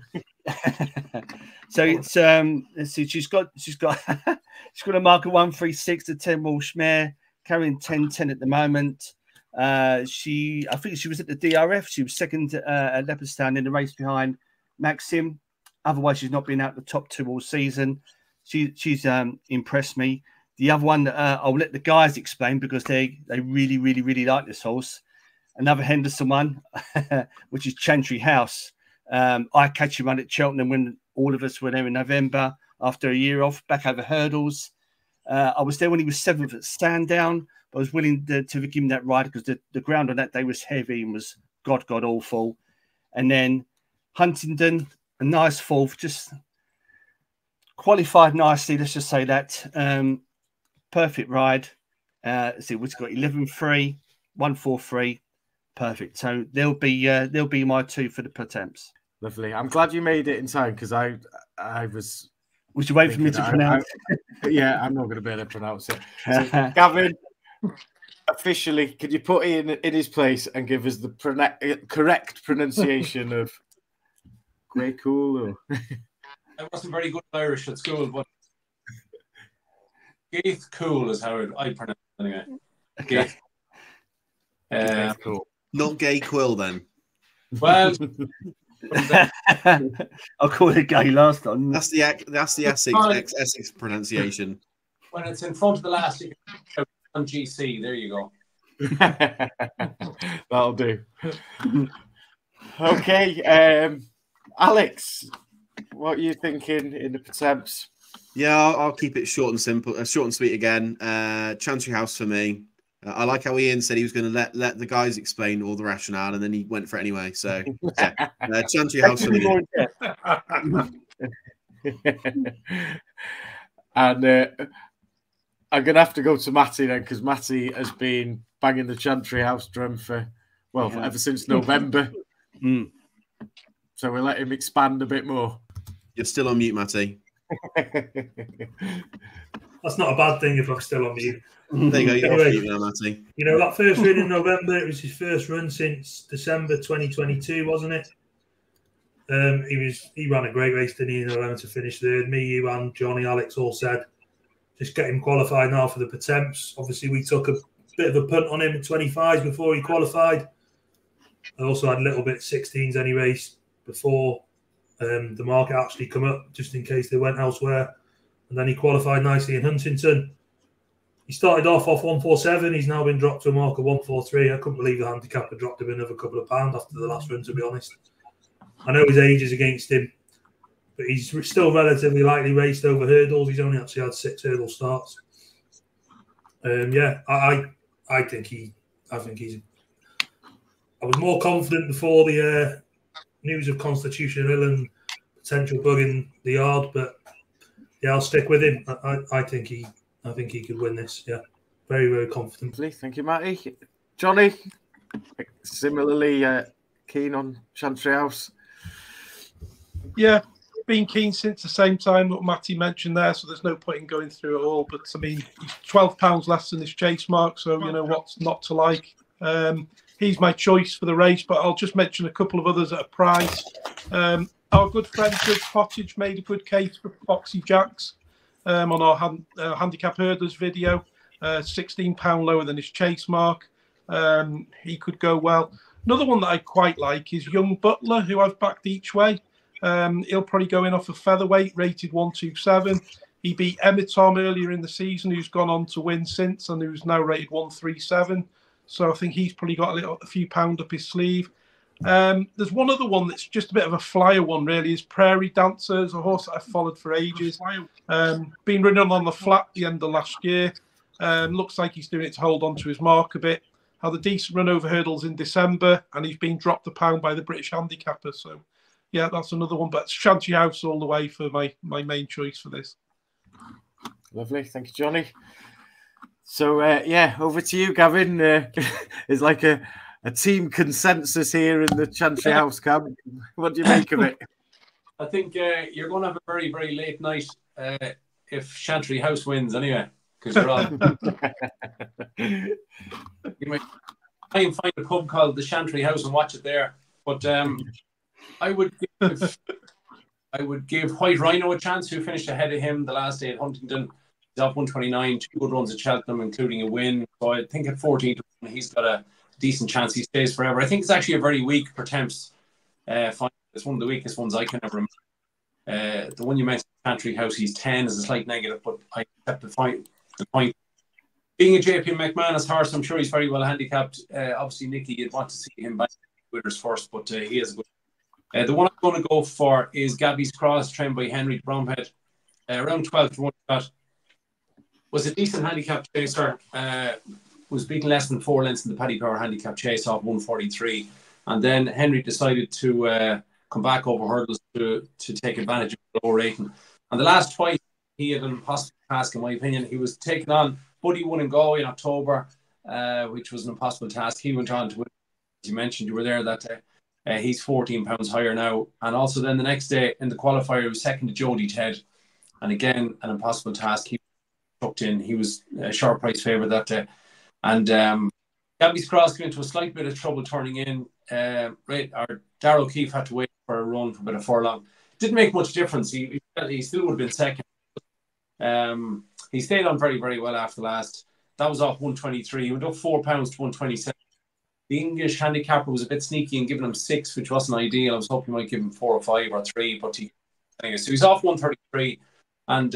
So it's let's see, she's got a mark of 136 to 10 Walsh mare, carrying 10-10 at the moment. I think she was at the DRF. She was second at Leopardstown in the race behind Maxim. Otherwise, she's not been out the top 2 all season. She's impressed me. The other one I'll let the guys explain because they really, really, really like this horse. Another Henderson one, which is Chantry House. I catch him run at Cheltenham when all of us were there in November after a year off, back over hurdles. I was there when he was 7th at Sandown. I was willing to give him that ride because the ground on that day was heavy and was god awful. And then Huntingdon, a nice 4th, just qualified nicely. Let's just say that. Perfect ride. See, we've got 11.3, 1.43. Perfect. So they'll be my 2 for the Pertemps. Lovely. I'm glad you made it in time because I was. Would you wait for me to pronounce? Yeah, I'm not going to be able to pronounce it. So, Gavin, officially, could you put in his place and give us the correct pronunciation of Grey Cool? I wasn't very good at Irish at school, but Gaith Cool is how I pronounce it anyway. Okay. Cool. Not Gay Quill then. Well, I'll call it gay last time. That's the Essex pronunciation. When it's in front of the last, you can on GC. There you go. That'll do. Okay, Alex, what are you thinking in the Pertemps? Yeah, I'll keep it short and simple, short and sweet again. Chantry House for me. I like how Ian said he was going to let the guys explain all the rationale, and then he went for it anyway. So, yeah, Chantry House for me. And I'm going to have to go to Matty then, because Matty has been banging the Chantry House drum for, ever since November. So we'll let him expand a bit more. You're still on mute, Matty. That's not a bad thing if I'm still on mute. There you go. You're Anyway, off mute now, Matty. You know, that first win in November, it was his first run since December 2022, wasn't it? He ran a great race, didn't he, in 11 to finish third. Me, you, and Johnny, Alex all said, just get him qualified now for the Pertemps. Obviously, we took a bit of a punt on him in 25s before he qualified. I also had a little bit 16s any race before the market actually come up, just in case they went elsewhere. And then he qualified nicely in Huntington. He started off 147. He's now been dropped to a mark of 143. I couldn't believe the handicap had dropped him another couple of pounds after the last run, to be honest. I know his age is against him, but he's still relatively lightly raced over hurdles. He's only actually had 6 hurdle starts. I think he's. I was more confident before the news of Constitution Hill and potential bug in the yard, but yeah, I'll stick with him. I think he could win this. Yeah, very, very confident. Thank you, Matty. Johnny, similarly keen on Chantry House. Yeah, been keen since the same time what Matty mentioned there, so there's no point in going through it all. But I mean, he's £12 less than his chase mark, so you know what's not to like. He's my choice for the race, but I'll just mention a couple of others at a price. Our good friend Chris Pottage made a good case for Foxy Jacks on our handicap herders video. £16 lower than his chase mark. He could go well. Another one that I quite like is Young Butler, who I've backed each way. He'll probably go in off a featherweight, rated 127. He beat Ante-Post earlier in the season, who's gone on to win since, and who's now rated 137. So I think he's probably got a few pound up his sleeve. There's one other one that's just a bit of a flyer one, really, is Prairie Dancers, a horse that I've followed for ages. Been running on the flat the end of last year. Looks like he's doing it to hold on to his mark a bit. Had a decent run over hurdles in December, and he's been dropped a pound by the British handicapper. So, yeah, that's another one. But Chantry House all the way for my main choice for this. Lovely. Thank you, Johnny. So, over to you, Gavin. It's like a team consensus here in the Chantry House camp. What do you make of it? I think you're going to have a very, very late night if Chantry House wins anyway, because you're on. You might try and find a pub called the Chantry House and watch it there. But I would give White Rhino a chance, who finished ahead of him the last day at Huntingdon. He's off 129, 2 good runs at Cheltenham, including a win. So I think at 14 to 1, he's got a decent chance he stays forever. I think it's actually a very weak Pertemps final. It's one of the weakest ones I can ever remember. The one you mentioned, Chantry House, he's 10 is a slight negative, but I accept the point. Being a JP McManus horse, I'm sure he's very well handicapped. Obviously, Nicky, you'd want to see him back winners first, but he is good. The one I'm going to go for is Gabby's Cross, trained by Henry Bromhead. Around 12 to 1 shot. was a decent handicap chaser. Was beaten less than 4 lengths in the Paddy Power handicap chase off 143. And then Henry decided to come back over hurdles to take advantage of the lower rating. And the last twice, he had an impossible task, in my opinion. He was taking on Buddy won in Galway in October, which was an impossible task. He went on to win. As you mentioned, you were there that day. He's 14 pounds higher now. And also then the next day in the qualifier, he was second to Jody Ted. And again, an impossible task. He tucked in. He was a sharp price favourite that day. And Gabby's Cross came into a slight bit of trouble turning in. Darrell O'Keefe had to wait for a run for about a furlong. Didn't make much difference. He still would have been second. He stayed on very, very well after last. That was off 123. He went up 4 pounds to 127. The English handicapper was a bit sneaky and giving him 6, which wasn't ideal. I was hoping he might give him 4 or 5 or 3, but anyway, so he's off 133. And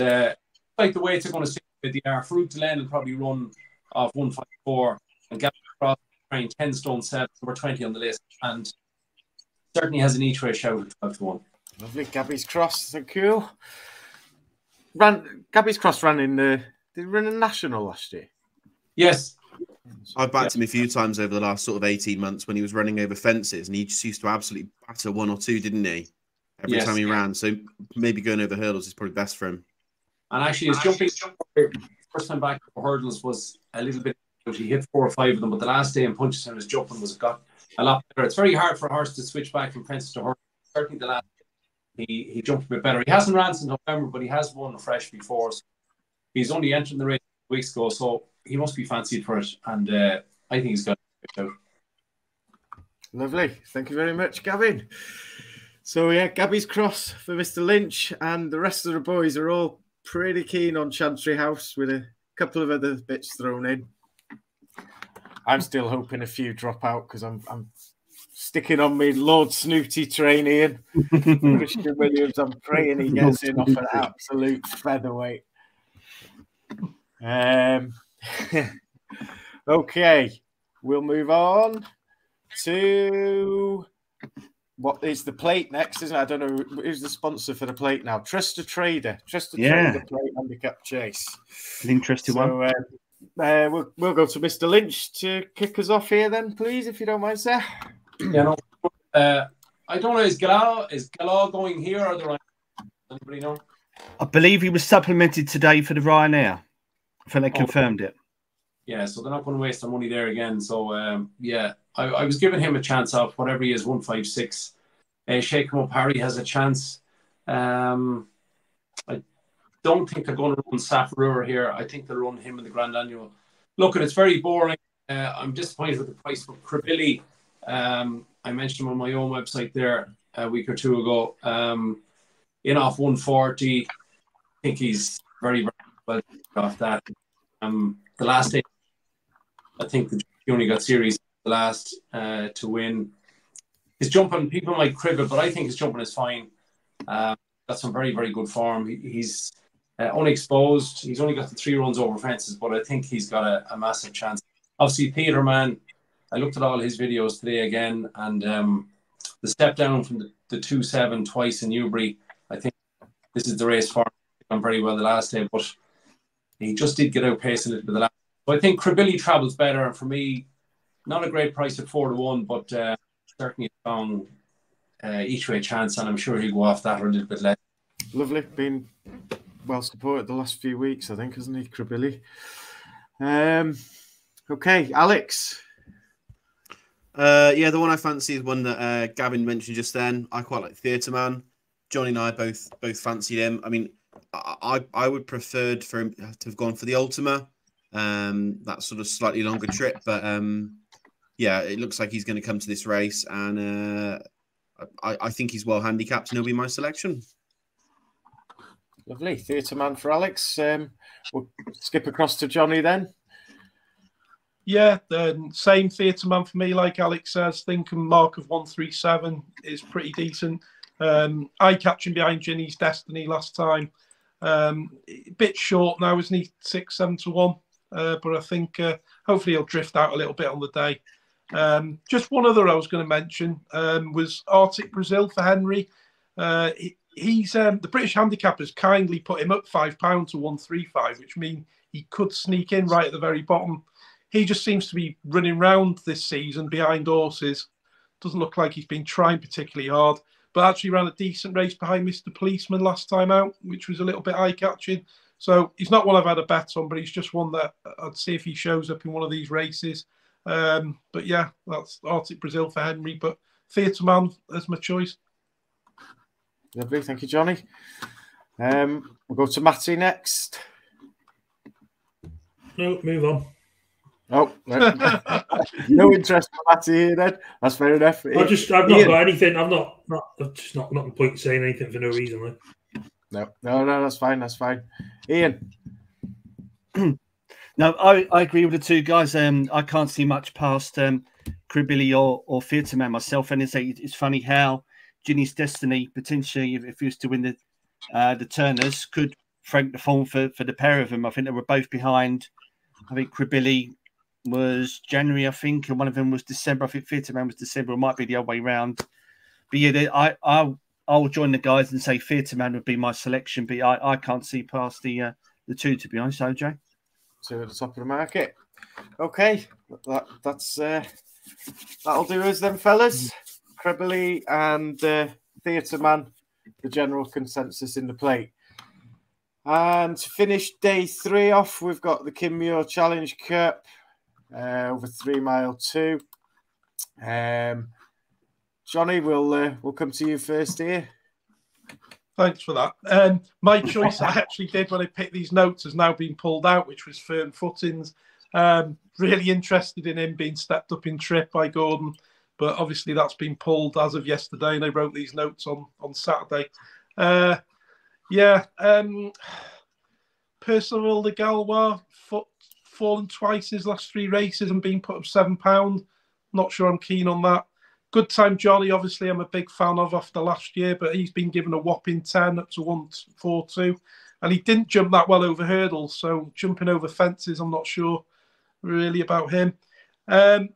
like the way it's going to sit with the Fruit Delenn will probably run off 154. And Gavin Cross trained 10 stone 7, number 20 on the list, and certainly has an each way shout at 12 to 1. Lovely, Gabby's Cross, so cool. Gabby's Cross ran in did he run a national last year? Yes. I've backed him a few times over the last sort of 18 months when he was running over fences, and he just used to absolutely batter 1 or 2, didn't he? Every time he ran. So maybe going over hurdles is probably best for him. And actually, his jumping first time back over hurdles was a little bit. He hit 4 or 5 of them, but the last day in punches and his jumping got a lot better. It's very hard for a horse to switch back from fences to hurdles. Certainly, the last day, he jumped a bit better. He hasn't ran since November, but he has won fresh before. So he's only entered the race weeks ago, so he must be fancied for it. And I think he's got it out. Lovely. Thank you very much, Gavin. So, yeah, Gabby's Cross for Mr. Lynch, and the rest of the boys are all pretty keen on Chantry House with a couple of other bits thrown in. I'm still hoping a few drop out because I'm sticking on me Lord Snooty train, Christian Williams. I'm praying he gets in off an absolute featherweight. Okay, we'll move on to what is the plate next, isn't it? I don't know who's the sponsor for the plate now. TrustATrader Plate handicap chase. An interesting one. We'll go to Mr. Lynch to kick us off here, then, please, if you don't mind, sir. Yeah, no, I don't know. Is Galah going here or the Ryanair? Anybody know? I believe he was supplemented today for the Ryanair. I think they confirmed it. Yeah, so they're not going to waste their money there again. So, yeah, I was giving him a chance of whatever he is, 156. Shake him up. Harry has a chance. I don't think they're going to run Safarur here. I think they'll run him in the Grand Annual. Look, it's very boring. I'm disappointed with the price for Cribilli. I mentioned him on my own website there a week or two ago. In off 140. I think he's very, very well off that. The last day, I think he only got series the last to win. His jumping, people might crib it, but I think his jumping is fine. Got some very, very good form. He's unexposed. He's only got the 3 runs over fences, but I think he's got a massive chance. Obviously, Peterman, I looked at all his videos today again, and the step down from the 2-7 twice in Newbury, I think this is the race for him. Done very well the last day, but he just did get outpaced a little bit the last. So I think Cribilli travels better, and for me, not a great price at 4 to 1, but certainly a strong each way chance, and I'm sure he'll go off that or a little bit less. Lovely, been well supported the last few weeks, I think, hasn't he, Cribilli? Okay, Alex. Yeah, the one I fancy is one that Gavin mentioned just then. I quite like Theatre Man. Johnny and I both fancied him. I mean, I would preferred for him to have gone for the Ultima, that sort of slightly longer trip. But yeah, it looks like he's going to come to this race, and I think he's well handicapped, and he'll be my selection. Lovely, Theatre Man for Alex. We'll skip across to Johnny then. Yeah, the same Theatre Man for me, like Alex says. Think a mark of 137 is pretty decent. I catch him behind Ginny's Destiny last time. A bit short now, isn't he? 6-7 to 1. But I think hopefully he'll drift out a little bit on the day. Just one other I was going to mention was Arctic Brazil for Henry. He's the British handicappers kindly put him up £5 to 135, which means he could sneak in right at the very bottom. He just seems to be running round this season behind horses. Doesn't look like he's been trying particularly hard, but actually ran a decent race behind Mr. Policeman last time out, which was a little bit eye-catching. So he's not one I've had a bet on, but he's just one that I'd see if he shows up in one of these races. But yeah, that's Arctic Brazil for Henry, but Theatre Man as my choice. Lovely, thank you, Johnny. We'll go to Matty next. No, move on. Oh, no interest for Matty here then. That's fair enough. I've not got anything. I've just not the point saying anything for no reason. Like. No, that's fine. That's fine. Ian. No, I agree with the two guys. I can't see much past Cribilli or Theatre Man myself. And it's funny how Ginny's Destiny potentially, if he was to win the Turners, could frank the form for the pair of them. I think they were both behind. I think Cribilli was January, I think, and one of them was December. I think Theatre Man was December. It might be the other way round. But yeah, I'll join the guys and say Theatre Man would be my selection. But I can't see past the two, to be honest, OJ. Two at the top of the market. Okay, that's that'll do us then, fellas. Cribilli and Theatre Man, the general consensus in the plate. And to finish day 3 off, we've got the Muir Challenge Cup over 3 Mile 2. Johnny, we'll come to you first here. Thanks for that. My choice I actually did when I picked these notes has now been pulled out, which was Fern Footings. Really interested in him being stepped up in trip by Gordon, but obviously that's been pulled as of yesterday, and I wrote these notes on Saturday. Percival de Galois, fallen twice his last 3 races and being put up £7. Not sure I'm keen on that. Good Time Johnny, obviously, I'm a big fan of after last year, but he's been given a whopping 10 up to 142. And he didn't jump that well over hurdles, so jumping over fences, I'm not sure really about him.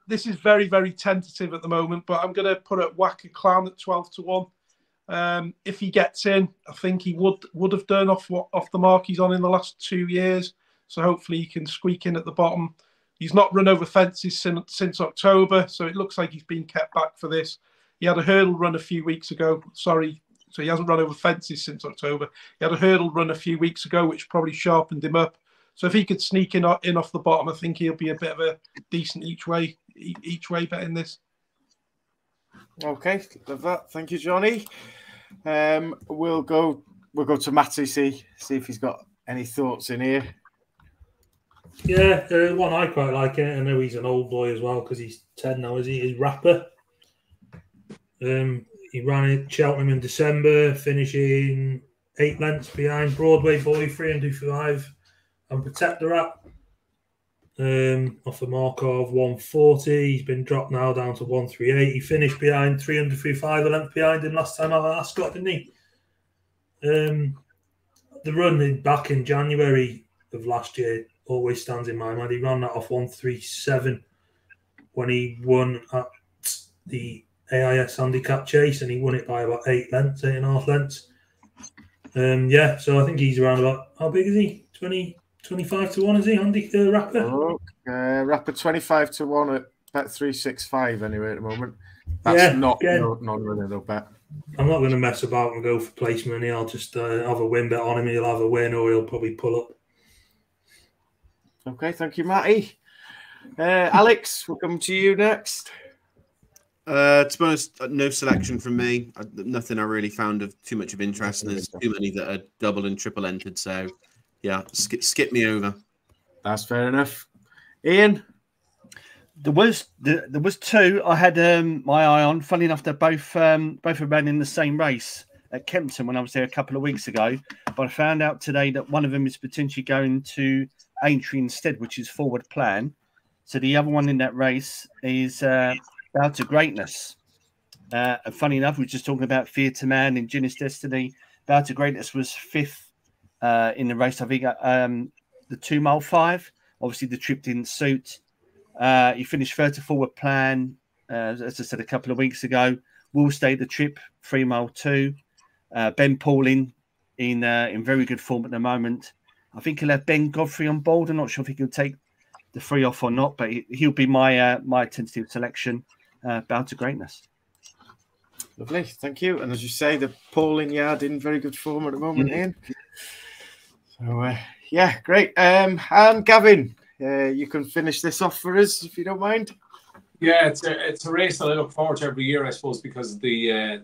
This is very, very tentative at the moment, but I'm going to put up Wacker Clown at 12 to 1. If he gets in, I think he would have done off the mark he's on in the last 2 years. So hopefully he can squeak in at the bottom. He's not run over fences since October, so it looks like he's been kept back for this. He had a hurdle run a few weeks ago. Sorry, so he hasn't run over fences since October. He had a hurdle run a few weeks ago, which probably sharpened him up. So if he could sneak in off the bottom, I think he'll be a bit of a decent each way bet in this. Okay, love that. Thank you, Johnny. We'll go to Matty, see if he's got any thoughts in here. Yeah, one I quite like. I know he's an old boy as well because he's 10 now, is he? Is Rapper. He ran at Cheltenham in December, finishing 8 lengths behind Broadway Boy, 305, and Protectorate. Off a mark of 140. He's been dropped now down to 138. He finished behind 335, a length behind him last time out at Ascot, didn't he? The run back in January of last year always stands in my mind. He ran that off 137 when he won at the AIS Handicap Chase, and he won it by about 8.5 lengths. So I think he's around about, how big is he? 25 to 1, is he, Rapper? Rapper 25 to 1 at bet 365 anyway at the moment. That's not running up bet. I'm not going to mess about and go for placement. I'll just have a win bet on him. He'll have a win, or he'll probably pull up. Okay, thank you, Matty. Alex, we'll come to you next. To be honest, no selection from me. Nothing I really found of too much of interest, and there's too many that are double and triple entered. So, yeah, skip me over. That's fair enough. Ian? There was 2 I had my eye on. Funny enough, they're both ran in the same race at Kempton when I was there a couple of weeks ago. But I found out today that one of them is potentially going to Aintree instead, which is Forward Plan. So the other one in that race is Bow to Greatness. And funny enough, we were just talking about Theatre Man and Ginny's Destiny. Bow to Greatness was 5th in the race. I think the 2 Mile 5. Obviously, the trip didn't suit. He finished 3rd to Forward Plan, as I said a couple of weeks ago. Will stay the trip, 3 Mile 2. Ben Pauling in very good form at the moment. I think he'll have Ben Godfrey on board. I'm not sure if he can take the 3 off or not, but he'll be my my tentative selection. Bow to Greatness. Lovely, thank you. And as you say, the Pauling Yard in very good form at the moment, Ian. So yeah, great. And Gavin, you can finish this off for us if you don't mind. Yeah, it's a race that I look forward to every year, I suppose, because of the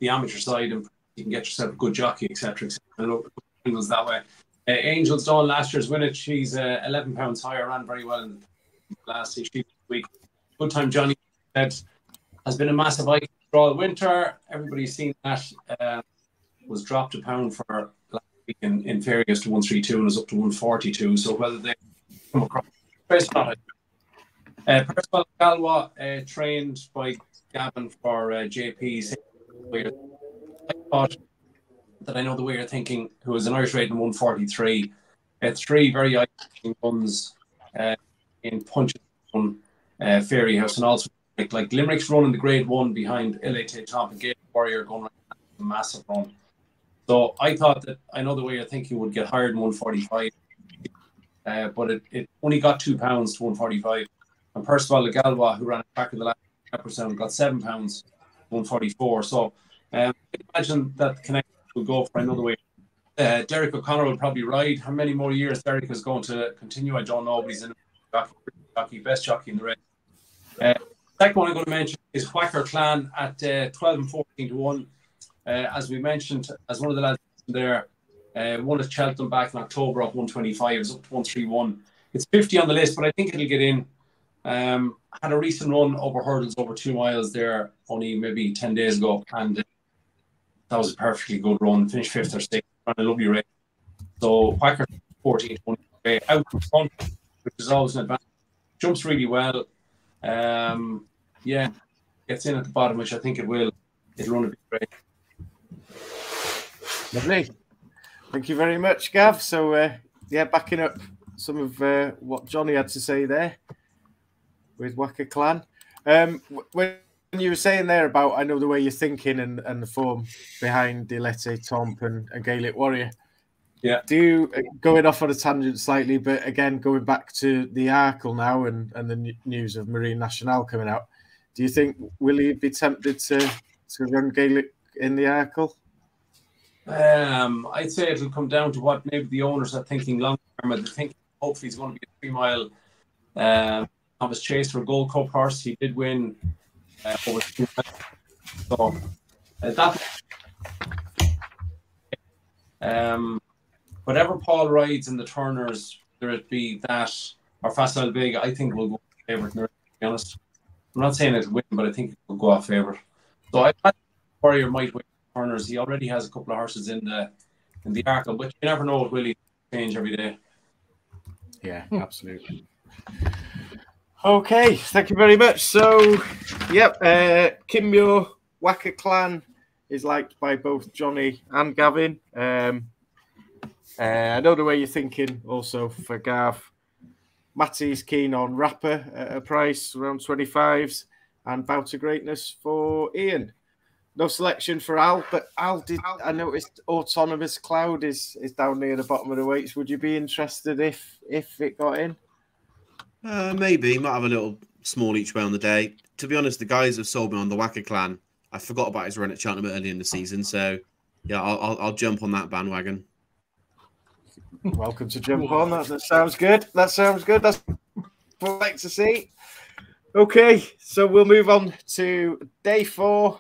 amateur side, and you can get yourself a good jockey, etc. I look Angels that way. Angels Dawn last year's winner. She's 11 pounds higher, ran very well in the last week. Good time, Johnny said, has been a massive icon for all winter. Everybody's seen that. Was dropped a pound for last week in Fergus to 132 and was up to 142. So whether they come across, Percival Galwa, trained by Gavin for JP's. I thought that I know the way you're thinking, who was an Irish rating 143. 3 very eye-catching runs in Punches on Fairy House, and also like Limerick's running the grade 1 behind Ilete Top and Gate Warrior going a massive run. So I thought that I know the way you're thinking would get higher than 145, but it only got 2 pounds to 145. And Percival Galwa, who ran a track of the last episode, got 7 pounds, 144. So imagine that the connection will go for another way. Derek O'Connor will probably ride. How many more years Derek is going to continue, I don't know, but he's in jockey, best jockey in the race. Second one I'm going to mention is Whacker Clan at 12 and 14 to 1. As we mentioned, as one of the lads there, won at Cheltenham back in October at 125. It's up to 131. It's 50 on the list, but I think it'll get in. Had a recent run over hurdles over 2 miles there only maybe 10 days ago, and that was a perfectly good run. Finished 5th or 6th, ran a lovely race. So Whacker 14 out in front, which is always an advantage. Jumps really well. Yeah, gets in at the bottom, which I think it will. It'll run a bit great. Lovely. Thank you very much, Gav. So, yeah, backing up some of what Johnny had to say there with Whacker Clan. When you were saying there about, I know the way you're thinking and the form behind Ilete Tomp and Gaelic Warrior. Yeah. Going off on a tangent slightly, but again, going back to the Arkle now and the news of Marine Nationale coming out, do you think, will he be tempted to run Gaelic in the Arkle? I'd say it'll come down to what maybe the owners are thinking long term. They think hopefully he's going to be a 3-mile Thomas Chase for a Gold Cup horse. He did win over 2 miles. So whatever Paul rides in the Turners, whether it be that or Facile Vega, I think will go favourite. To be honest, I'm not saying it'll win, but I think it will go off favourite. So I think Warrior might win Turners. He already has a couple of horses in the Arkle, but you never know what will he change every day. Yeah, absolutely. Okay, thank you very much. So, yep, Kim Muir, Whacker Clan is liked by both Johnny and Gavin. I know the way you're thinking also for Gav. Matty's keen on Rapper at a price around 25s and Bow to Greatness for Ian. No selection for Al, but I noticed Autonomous Cloud is down near the bottom of the weights. Would you be interested if it got in? Maybe. Might have a little small each way on the day. To be honest, the guys have sold me on the Whacker Clan. I forgot about his run at Cheltenham early in the season, so yeah, I'll jump on that bandwagon. Welcome to jump on. That sounds good. That's what I like to see. Okay, so we'll move on to day 4.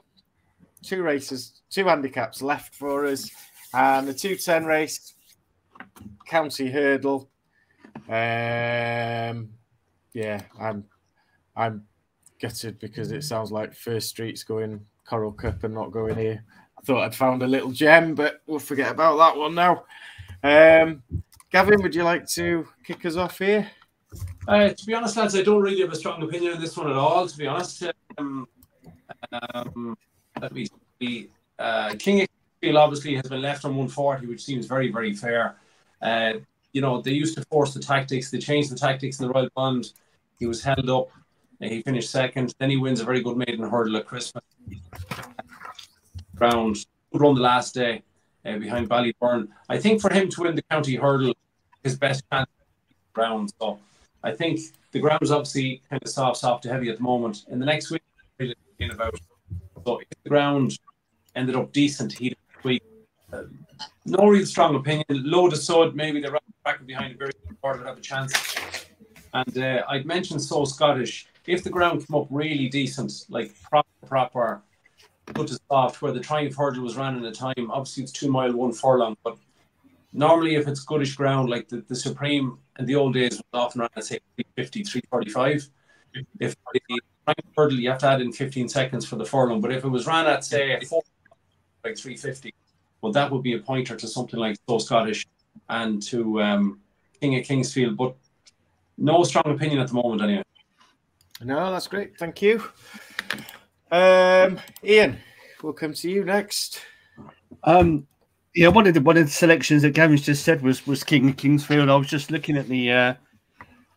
2 races, 2 handicaps left for us, and the 210 race, County Hurdle. Yeah, I'm gutted because it sounds like First Street's going Coral Cup and not going here. I thought I'd found a little gem, but we'll forget about that one now. Gavin, would you like to kick us off here? To be honest, lads, I don't really have a strong opinion on this one at all, to be honest. Let me see. King Exfield obviously has been left on 140, which seems very, very fair. You know, they used to force the tactics. They changed the tactics in the Royal Bond. He was held up. He finished 2nd. Then he wins a very good maiden hurdle at Christmas. Round. Good run the last day behind Ballyburn. I think for him to win the county hurdle, his best chance ground. So I think the ground is obviously kind of soft to heavy at the moment. In the next week, really thinking about. So if the ground ended up decent heat week, no real strong opinion. Low to sod, maybe they're back behind a very hard to have a chance. And I'd mentioned So Scottish. If the ground came up really decent, like proper, good to soft, where the triumph hurdle was ran in a time, obviously it's 2 mile, 1 furlong, but normally if it's goodish ground, like the Supreme in the old days was often ran at say 350, 345. If the triumph hurdle, you have to add in 15 seconds for the furlong, but if it was ran at say 4, like 350, well, that would be a pointer to something like So Scottish and to King of Kingsfield, but no strong opinion at the moment anyway. No, that's great. Thank you. Ian, we'll come to you next. Yeah, one of the selections that Gavin's just said was King of Kingsfield. I was just looking at the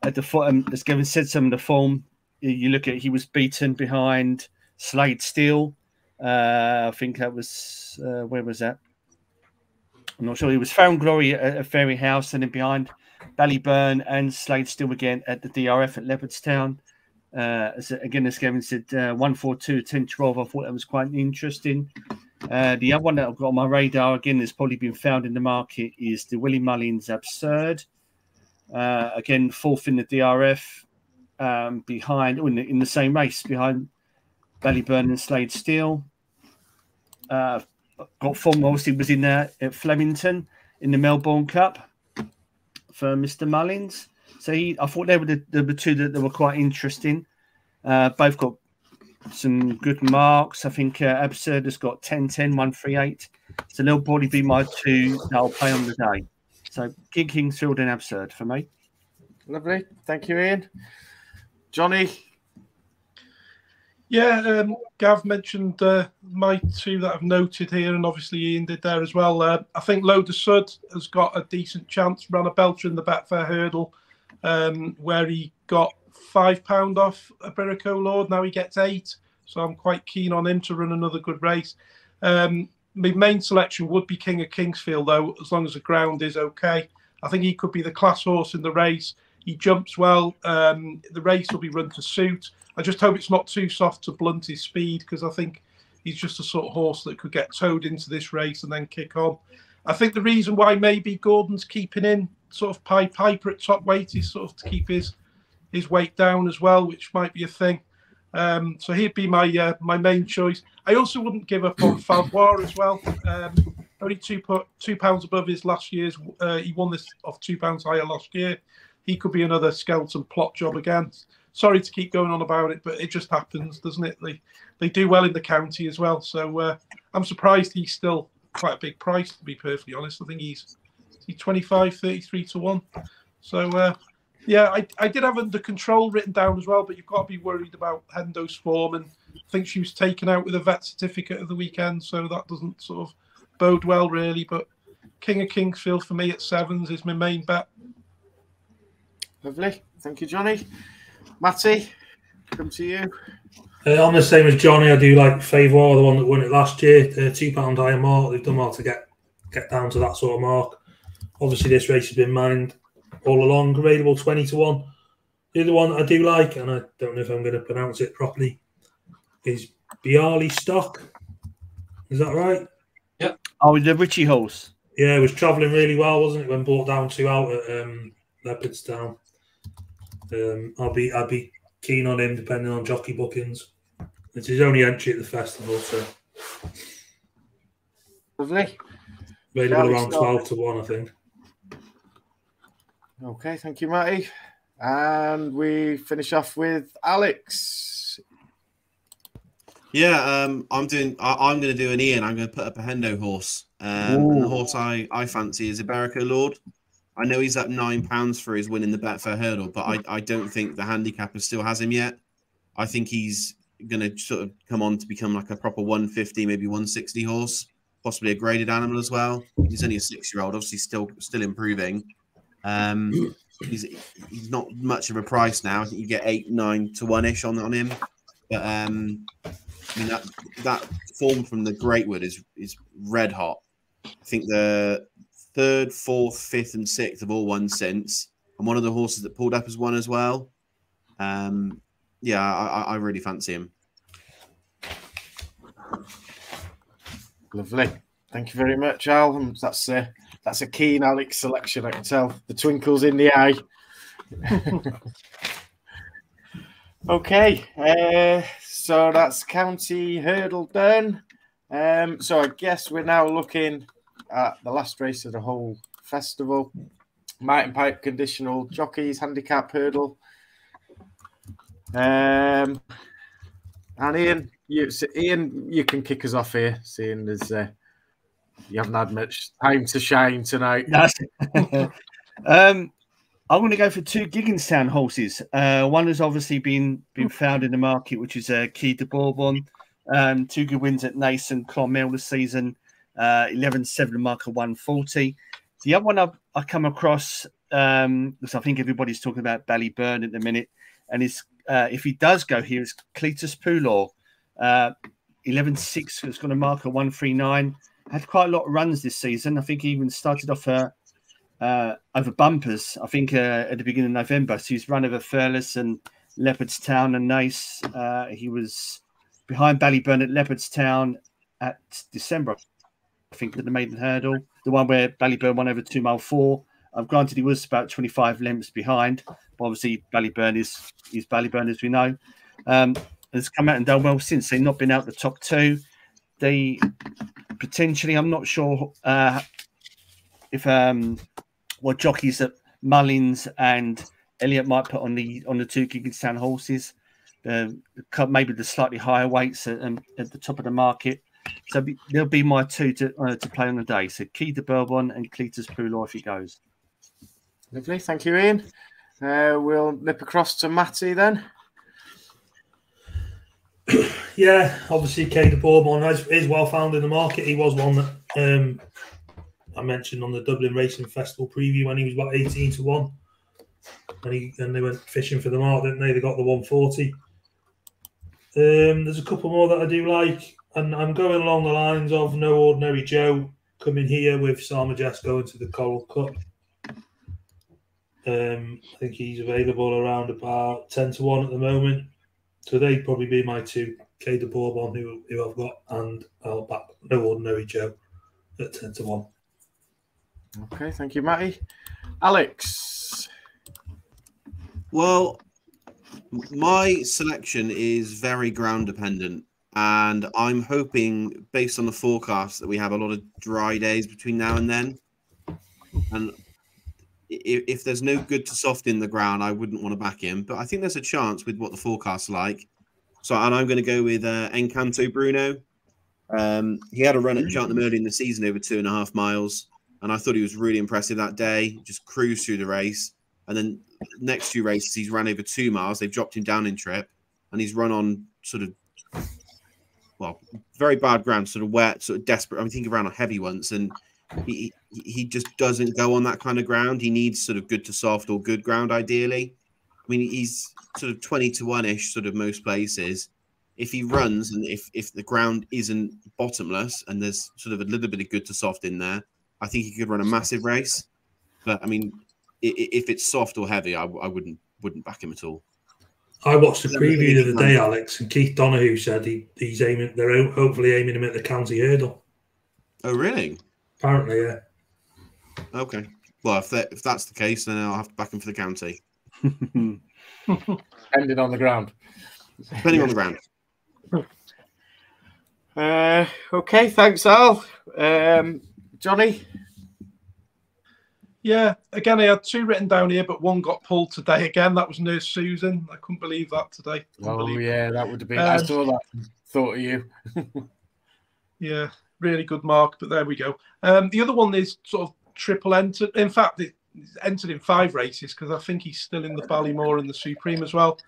as Gavin said, some of the form. You look at, he was beaten behind Slade Steel. I think that was where was that? I'm not sure. He was Found Glory at Fairy House, and then behind Ballyburn and Slade Steel again at the DRF at Leopardstown. As Gavin said, 142, 10, 12. I thought that was quite interesting. The other one that I've got on my radar, again, that's probably been found in the market, is the Willie Mullins Absurd. Again, 4th in the DRF, behind, in the same race, behind Ballyburn and Slade Steel. Got form, obviously, was in there at Flemington in the Melbourne Cup for Mr. Mullins. So I thought they were the two that were quite interesting. Both got some good marks. I think Absurd has got 10-10, 138. So they'll probably be my two that I'll play on the day. So King Kingsfield and Absurd for me. Lovely. Thank you, Ian. Johnny? Yeah, Gav mentioned my two that I've noted here, and obviously Ian did there as well. I think Load of Sud has got a decent chance. Ran a belter in the Betfair Hurdle, where he got £5 off a Birico Lord. Now he gets 8, so I'm quite keen on him to run another good race. My main selection would be King of Kingsfield, though, as long as the ground is okay. I think he could be the class horse in the race. He jumps well. The race will be run to suit. I just hope it's not too soft to blunt his speed, because I think he's just a sort of horse that could get towed into this race and then kick on. I think the reason why maybe Gordon's keeping in sort of Piper at top weight is sort of to keep his weight down as well, which might be a thing. So he'd be my my main choice. I also wouldn't give up on Favois as well. Only £2 above his last year's. He won this off £2 higher last year. He could be another skeleton plot job again. Sorry to keep going on about it, but it just happens, doesn't it? They do well in the county as well. So I'm surprised he's still quite a big price, to be perfectly honest. I think he's 25, 33 to 1. So yeah, I did have Under Control written down as well, but you've got to be worried about Hendo's form, and I think she was taken out with a vet certificate at the weekend, so that doesn't sort of bode well really. But King of Kingsfield for me at 7s is my main bet. Lovely. Thank you, Johnny. Matty, come to you. I'm the same as Johnny. I do like Favois, the one that won it last year. £2 higher mark. They've done well to get down to that sort of mark. Obviously, this race has been mined all along. Available 20 to 1. The other one I do like, and I don't know if I'm going to pronounce it properly, is Bialy Stock. Is that right? Yeah. Oh, the Richie horse. Yeah, it was travelling really well, wasn't it, when brought down 2 out at Leopardstown. I'd be keen on him depending on jockey bookings. It's his only entry at the festival, so Lovely. Available around 12 to 1, I think. Okay, thank you, Matty. And we finish off with Alex. Yeah, I'm going to do an Ian. I'm going to put up a Hendo horse. And the horse I fancy is Iberico Lord. I know he's up £9 for his win in the Betfair Hurdle, but I don't think the handicapper still has him yet. I think he's going to sort of come on to become like a proper 150, maybe 160 horse, possibly a graded animal as well. He's only a 6-year-old, obviously still improving. He's not much of a price now. I think you get 8, 9 to 1-ish on him. But I mean that form from the Greatwood is red hot. I think the third, fourth, fifth, and sixth have all won since, and one of the horses that pulled up has won as well. Yeah, I really fancy him. Lovely. Thank you very much, Al. That's a keen Alex selection, I can tell. The twinkles in the eye. Okay, so that's County Hurdle done. So I guess we're now looking at the last race of the whole festival. Mountain Pipe Conditional Jockeys Handicap Hurdle. And Ian, you can kick us off here, seeing as you haven't had much time to shine tonight. I'm going to go for two Gigginstown horses. One has obviously been found in the market, which is Key de Bourbon. 2 good wins at Nace and Clonmel this season. 11-7 marker 140. The other one I come across, because I think everybody's talking about Ballyburn at the minute, and is if he does go here, is Cletus Poulor. 11-6 has got a marker 139. Had quite a lot of runs this season. I think he even started off over bumpers, I think, at the beginning of November. So he's run over Furless and Leopardstown and Nace. He was behind Ballyburn at Leopardstown at December, I think, at the maiden hurdle, the one where Ballyburn won over 2 mile 4. Granted, he was about 25 lengths behind, but obviously Ballyburn is Ballyburn, as we know. Has come out and done well since. They've not been out the top 2. They potentially, I'm not sure if what jockeys that Mullins and Elliott might put on the 2 Gigginstown horses, maybe the slightly higher weights at the top of the market. So there'll be my 2 to play on the day. So Key de Bourbon and Cletus Poulor if he goes. Lovely, thank you, Ian. We'll nip across to Matty then. Yeah, obviously Key de Bourbon is well found in the market. He was one that I mentioned on the Dublin Racing Festival preview when he was about 18 to 1. And they went fishing for the mark, didn't they? They got the 140. There's a couple more that I do like, and I'm going along the lines of No Ordinary Joe coming here with Sarmajest going to the Coral Cup. I think he's available around about 10 to 1 at the moment. So they'd probably be my 2, Key de Bourbon, who I've got, and I'll back No Ordinary Joe at 10 to 1. Okay, thank you, Matty. Alex. Well, my selection is very ground dependent, and I'm hoping, based on the forecast, that we have a lot of dry days between now and then. And if there's no good to soft in the ground, I wouldn't want to back him. But I think there's a chance with what the forecast's like. And I'm going to go with Encanto Bruno. He had a run at Cheltenham early in the season over 2.5 miles. And I thought he was really impressive that day. Just cruised through the race. And then next 2 races, he's ran over 2 miles. They've dropped him down in trip. And he's run on sort of, well, very bad ground, sort of wet, sort of desperate. I mean, think around on heavy ones. And he just doesn't go on that kind of ground. He needs sort of good to soft or good ground, ideally. I mean, he's sort of 20 to 1-ish, sort of most places. If he runs and if the ground isn't bottomless and there's sort of a little bit of good to soft in there, I think he could run a massive race. But I mean, if it's soft or heavy, I wouldn't back him at all. I watched the preview the other day, Alex, and Keith Donoghue said he's aiming. They're hopefully aiming him at the county hurdle. Oh, really? Apparently, yeah. Okay. Well, if that's the case, then I'll have to back him for the county. Depending on the ground. Depending on the ground. Okay, thanks, Al. Johnny? Yeah, again, I had 2 written down here, but 1 got pulled today again. That was Nurse Susan. I couldn't believe that today. Yeah, that would have been. I saw that. Thought of you. Yeah, really good mark, but there we go. The other one is sort of triple entered. In fact, it's entered in 5 races because I think he's still in the Ballymore and the Supreme as well.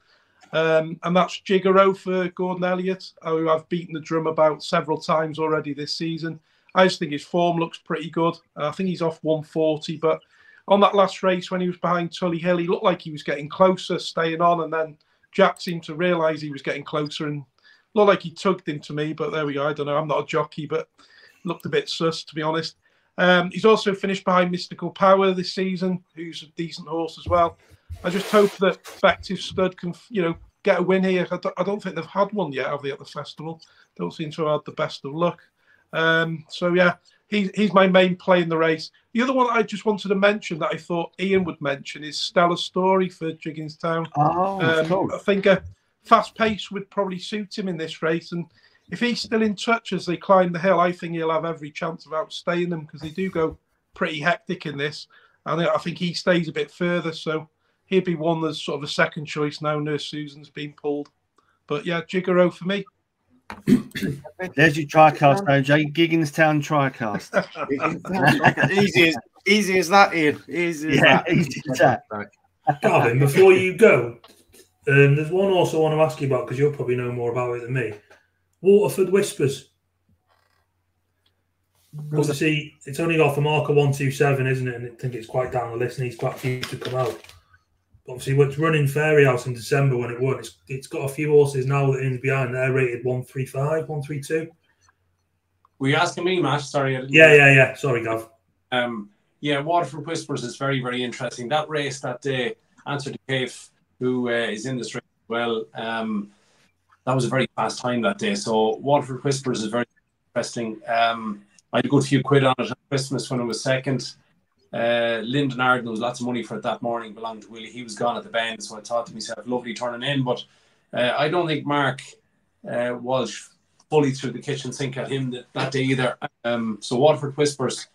And that's Gigaro for Gordon Elliott, who I've beaten the drum about several times already this season. I just think his form looks pretty good. I think he's off 140, but on that last race when he was behind Tully Hill, he looked like he was getting closer, staying on, and then Jack seemed to realise he was getting closer and looked like he tugged him to me, but there we go. I don't know. I'm not a jockey, but looked a bit sus, to be honest. He's also finished behind Mystical Power this season, who's a decent horse as well. I just hope that Effective Stud can, get a win here. I don't think they've had one yet, have they, at the festival? Don't seem to have had the best of luck. So yeah, he's my main play in the race. The other one I just wanted to mention that I thought Ian would mention is Stellar Story for Jigginstown. Cool. I think a fast pace would probably suit him in this race, and if he's still in touch as they climb the hill, I think he'll have every chance of outstaying them, because they do go pretty hectic in this, and I think he stays a bit further, so he'd be one that's sort of a second choice now Nurse Susan's been pulled. But yeah, Jigaro for me. There's your TriCast, OJ. Gigginstown TriCast. Easy as that, Ian. Easy as that. Gavin, before you go, there's one also I want to ask you about, because you'll probably know more about it than me. Waterford Whispers. Obviously, it's only got a marker 127, isn't it? And I think it's quite down the list, and he's quite a few to come out. Obviously, it's running Fairy House in December when it won. It's got a few horses now that are in behind. They're rated 135, 132. Were you asking me, Matt? Sorry. Yeah. Sorry, Gav. Yeah, Waterford Whispers is very, very interesting. That race that day, Answer to Cave, who is in this race as well, that was a very fast time that day. So Waterford Whispers is very interesting. I had a good few quid on it at Christmas when it was second. Lyndon Arden was lots of money for it that morning, belonged to Willie. He was gone at the bend, so I thought to myself, lovely turning in. But I don't think Mark Walsh fully threw the kitchen sink at him that day either. So Waterford Whispers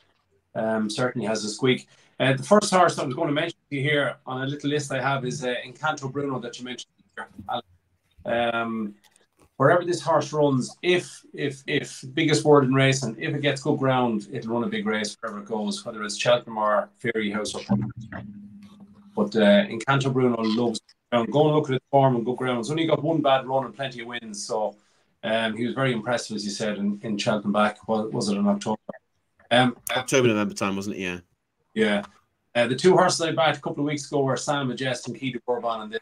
certainly has a squeak. The first horse I was going to mention to you here on a little list I have is Encanto Bruno that you mentioned here. Wherever this horse runs, if biggest word in racing, if it gets good ground, it'll run a big race wherever it goes, whether it's Cheltenham or Fairy House. But Encanto Bruno loves ground. Go and look at his form and good ground. He's only got one bad run and plenty of wins, so he was very impressive, as you said, in Cheltenham back. Was it in October? October, November time, wasn't it? Yeah. Yeah. The two horses I backed a couple of weeks ago were Sam Majest and Key de Bourbon, and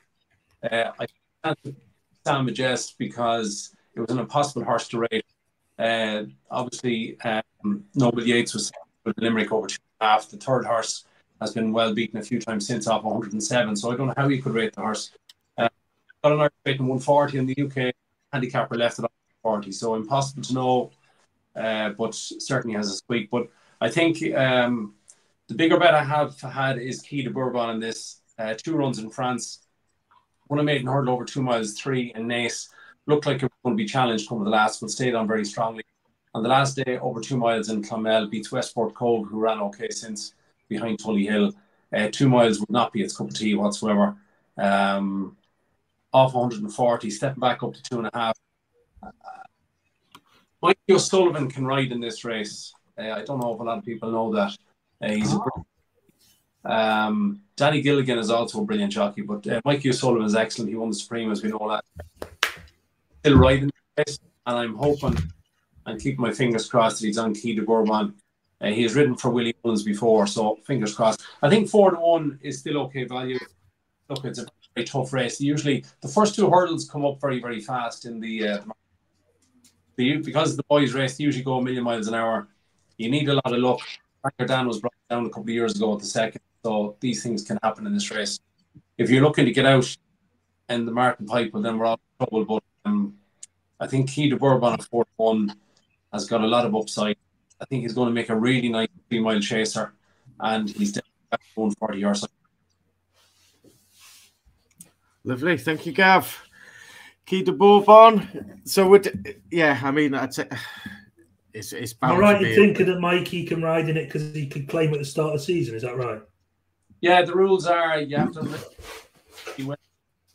I can't Sam Majest because it was an impossible horse to rate. Obviously, Noble Yates was with Limerick over 2.5. The third horse has been well beaten a few times since off 107, so I don't know how you could rate the horse. Got an Irish rating 140 in the UK. Handicap were left at 140, so impossible to know, but certainly has a squeak. But I think the bigger bet I have had is Key de Bourbon in this. 2 runs in France. Won a maiden hurdle over 2 miles 3 in Naas. Looked like it was going to be challenged over the last, but stayed on very strongly. On the last day, over 2 miles in Clonmel, beats Westport Cove, who ran okay since behind Tully Hill. 2 miles would not be its cup of tea whatsoever. Off 140, stepping back up to 2.5. Mikey O'Sullivan can ride in this race. I don't know if a lot of people know that. He's Danny Gilligan is also a brilliant jockey, but Mikey O'Sullivan is excellent. He won the Supreme, as we know that. Still riding the race, and I'm hoping and keeping my fingers crossed that he's on Key de Bourbon. He has ridden for Willie Mullins before, so fingers crossed. I think 4-1 is still okay value. Look, it's a very tough race. Usually, the first 2 hurdles come up very, very fast in because the boys' race, they usually go a million miles an hour. You need a lot of luck. Franker Dan was brought down a couple of years ago at the second, so these things can happen in this race. If you're looking to get out in the Martin Pipe, well, then we're all in trouble. But I think Key de Bourbon at 4-1 has got a lot of upside. I think he's going to make a really nice 3-mile chaser, and he's definitely 140 or so. Lovely, thank you, Gav. Key de Bourbon. So I mean, I'd say it's bound. Am I right to in thinking that Mikey can ride in it because he could claim at the start of the season? Is that right? Yeah, the rules are you have to he went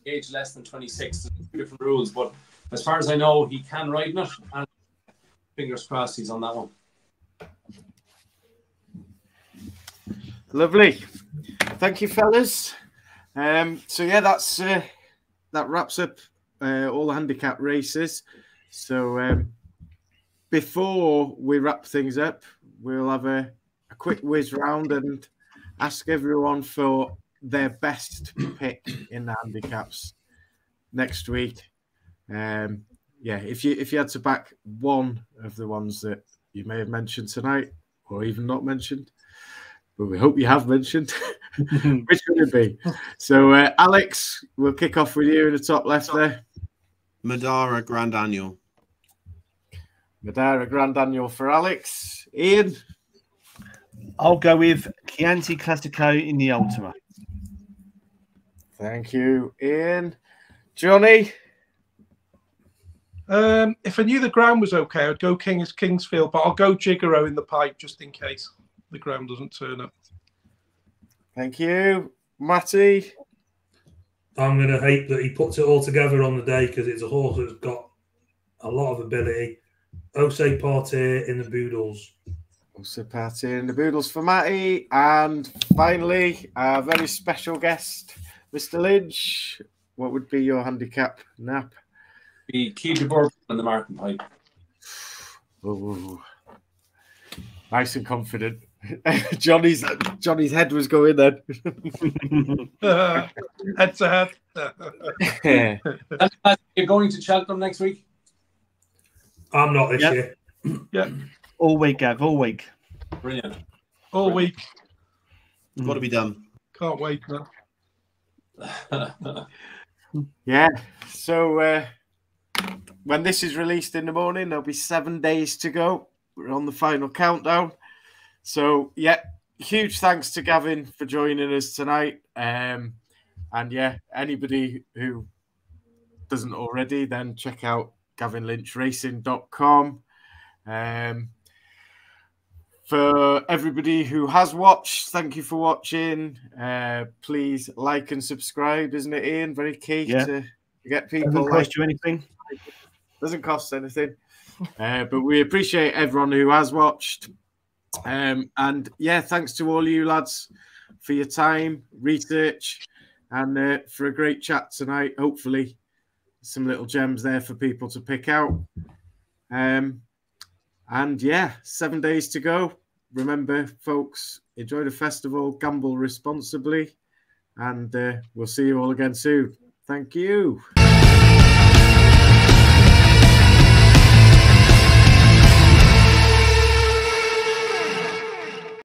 age less than 26. There's 2 different rules, but as far as I know, he can ride in it, and fingers crossed he's on that one. Lovely, thank you, fellas. So yeah, that wraps up all the handicap races. So before we wrap things up, we'll have a quick whiz round and ask everyone for their best pick in the handicaps next week. If you had to back one of the ones that you may have mentioned tonight, or even not mentioned, but we hope you have mentioned. Which would it be? So, Alex, we'll kick off with you in the top left there. Madara Grand Annual. Madara Grand Annual for Alex. Ian? I'll go with Chianti Classico in the Ultima. Thank you, Ian. Johnny? If I knew the ground was okay, I'd go Kingsfield, but I'll go Gigaro in the pipe just in case the ground doesn't turn up. Thank you. Matty? I'm going to hate that he puts it all together on the day because it's a horse that's got a lot of ability. Ose Party in the Boodles. Ose Party in the Boodles for Matty. And finally, our very special guest, Mr. Lynch. What would be your handicap nap? Be keep the board on the marking pipe. Ooh. Nice and confident. Johnny's head was going then. Head to head. You're going to Cheltenham next week? I'm not this year. Yeah. All week, Gav. All week. Brilliant. All week. Got to be done. Can't wait, man. Yeah. So when this is released in the morning, there'll be 7 days to go. We're on the final countdown. So, yeah, huge thanks to Gavin for joining us tonight. And, yeah, anybody who doesn't already, then check out gavinlynchracing.com. For everybody who has watched, thank you for watching. Please like and subscribe, isn't it, Ian? Very key to get people. Doesn't cost you anything. Doesn't cost anything. But we appreciate everyone who has watched. And yeah, thanks to all you lads for your time, research, and for a great chat tonight. Hopefully, some little gems there for people to pick out. And yeah, 7 days to go. Remember, folks, enjoy the festival, gamble responsibly, and we'll see you all again soon. Thank you.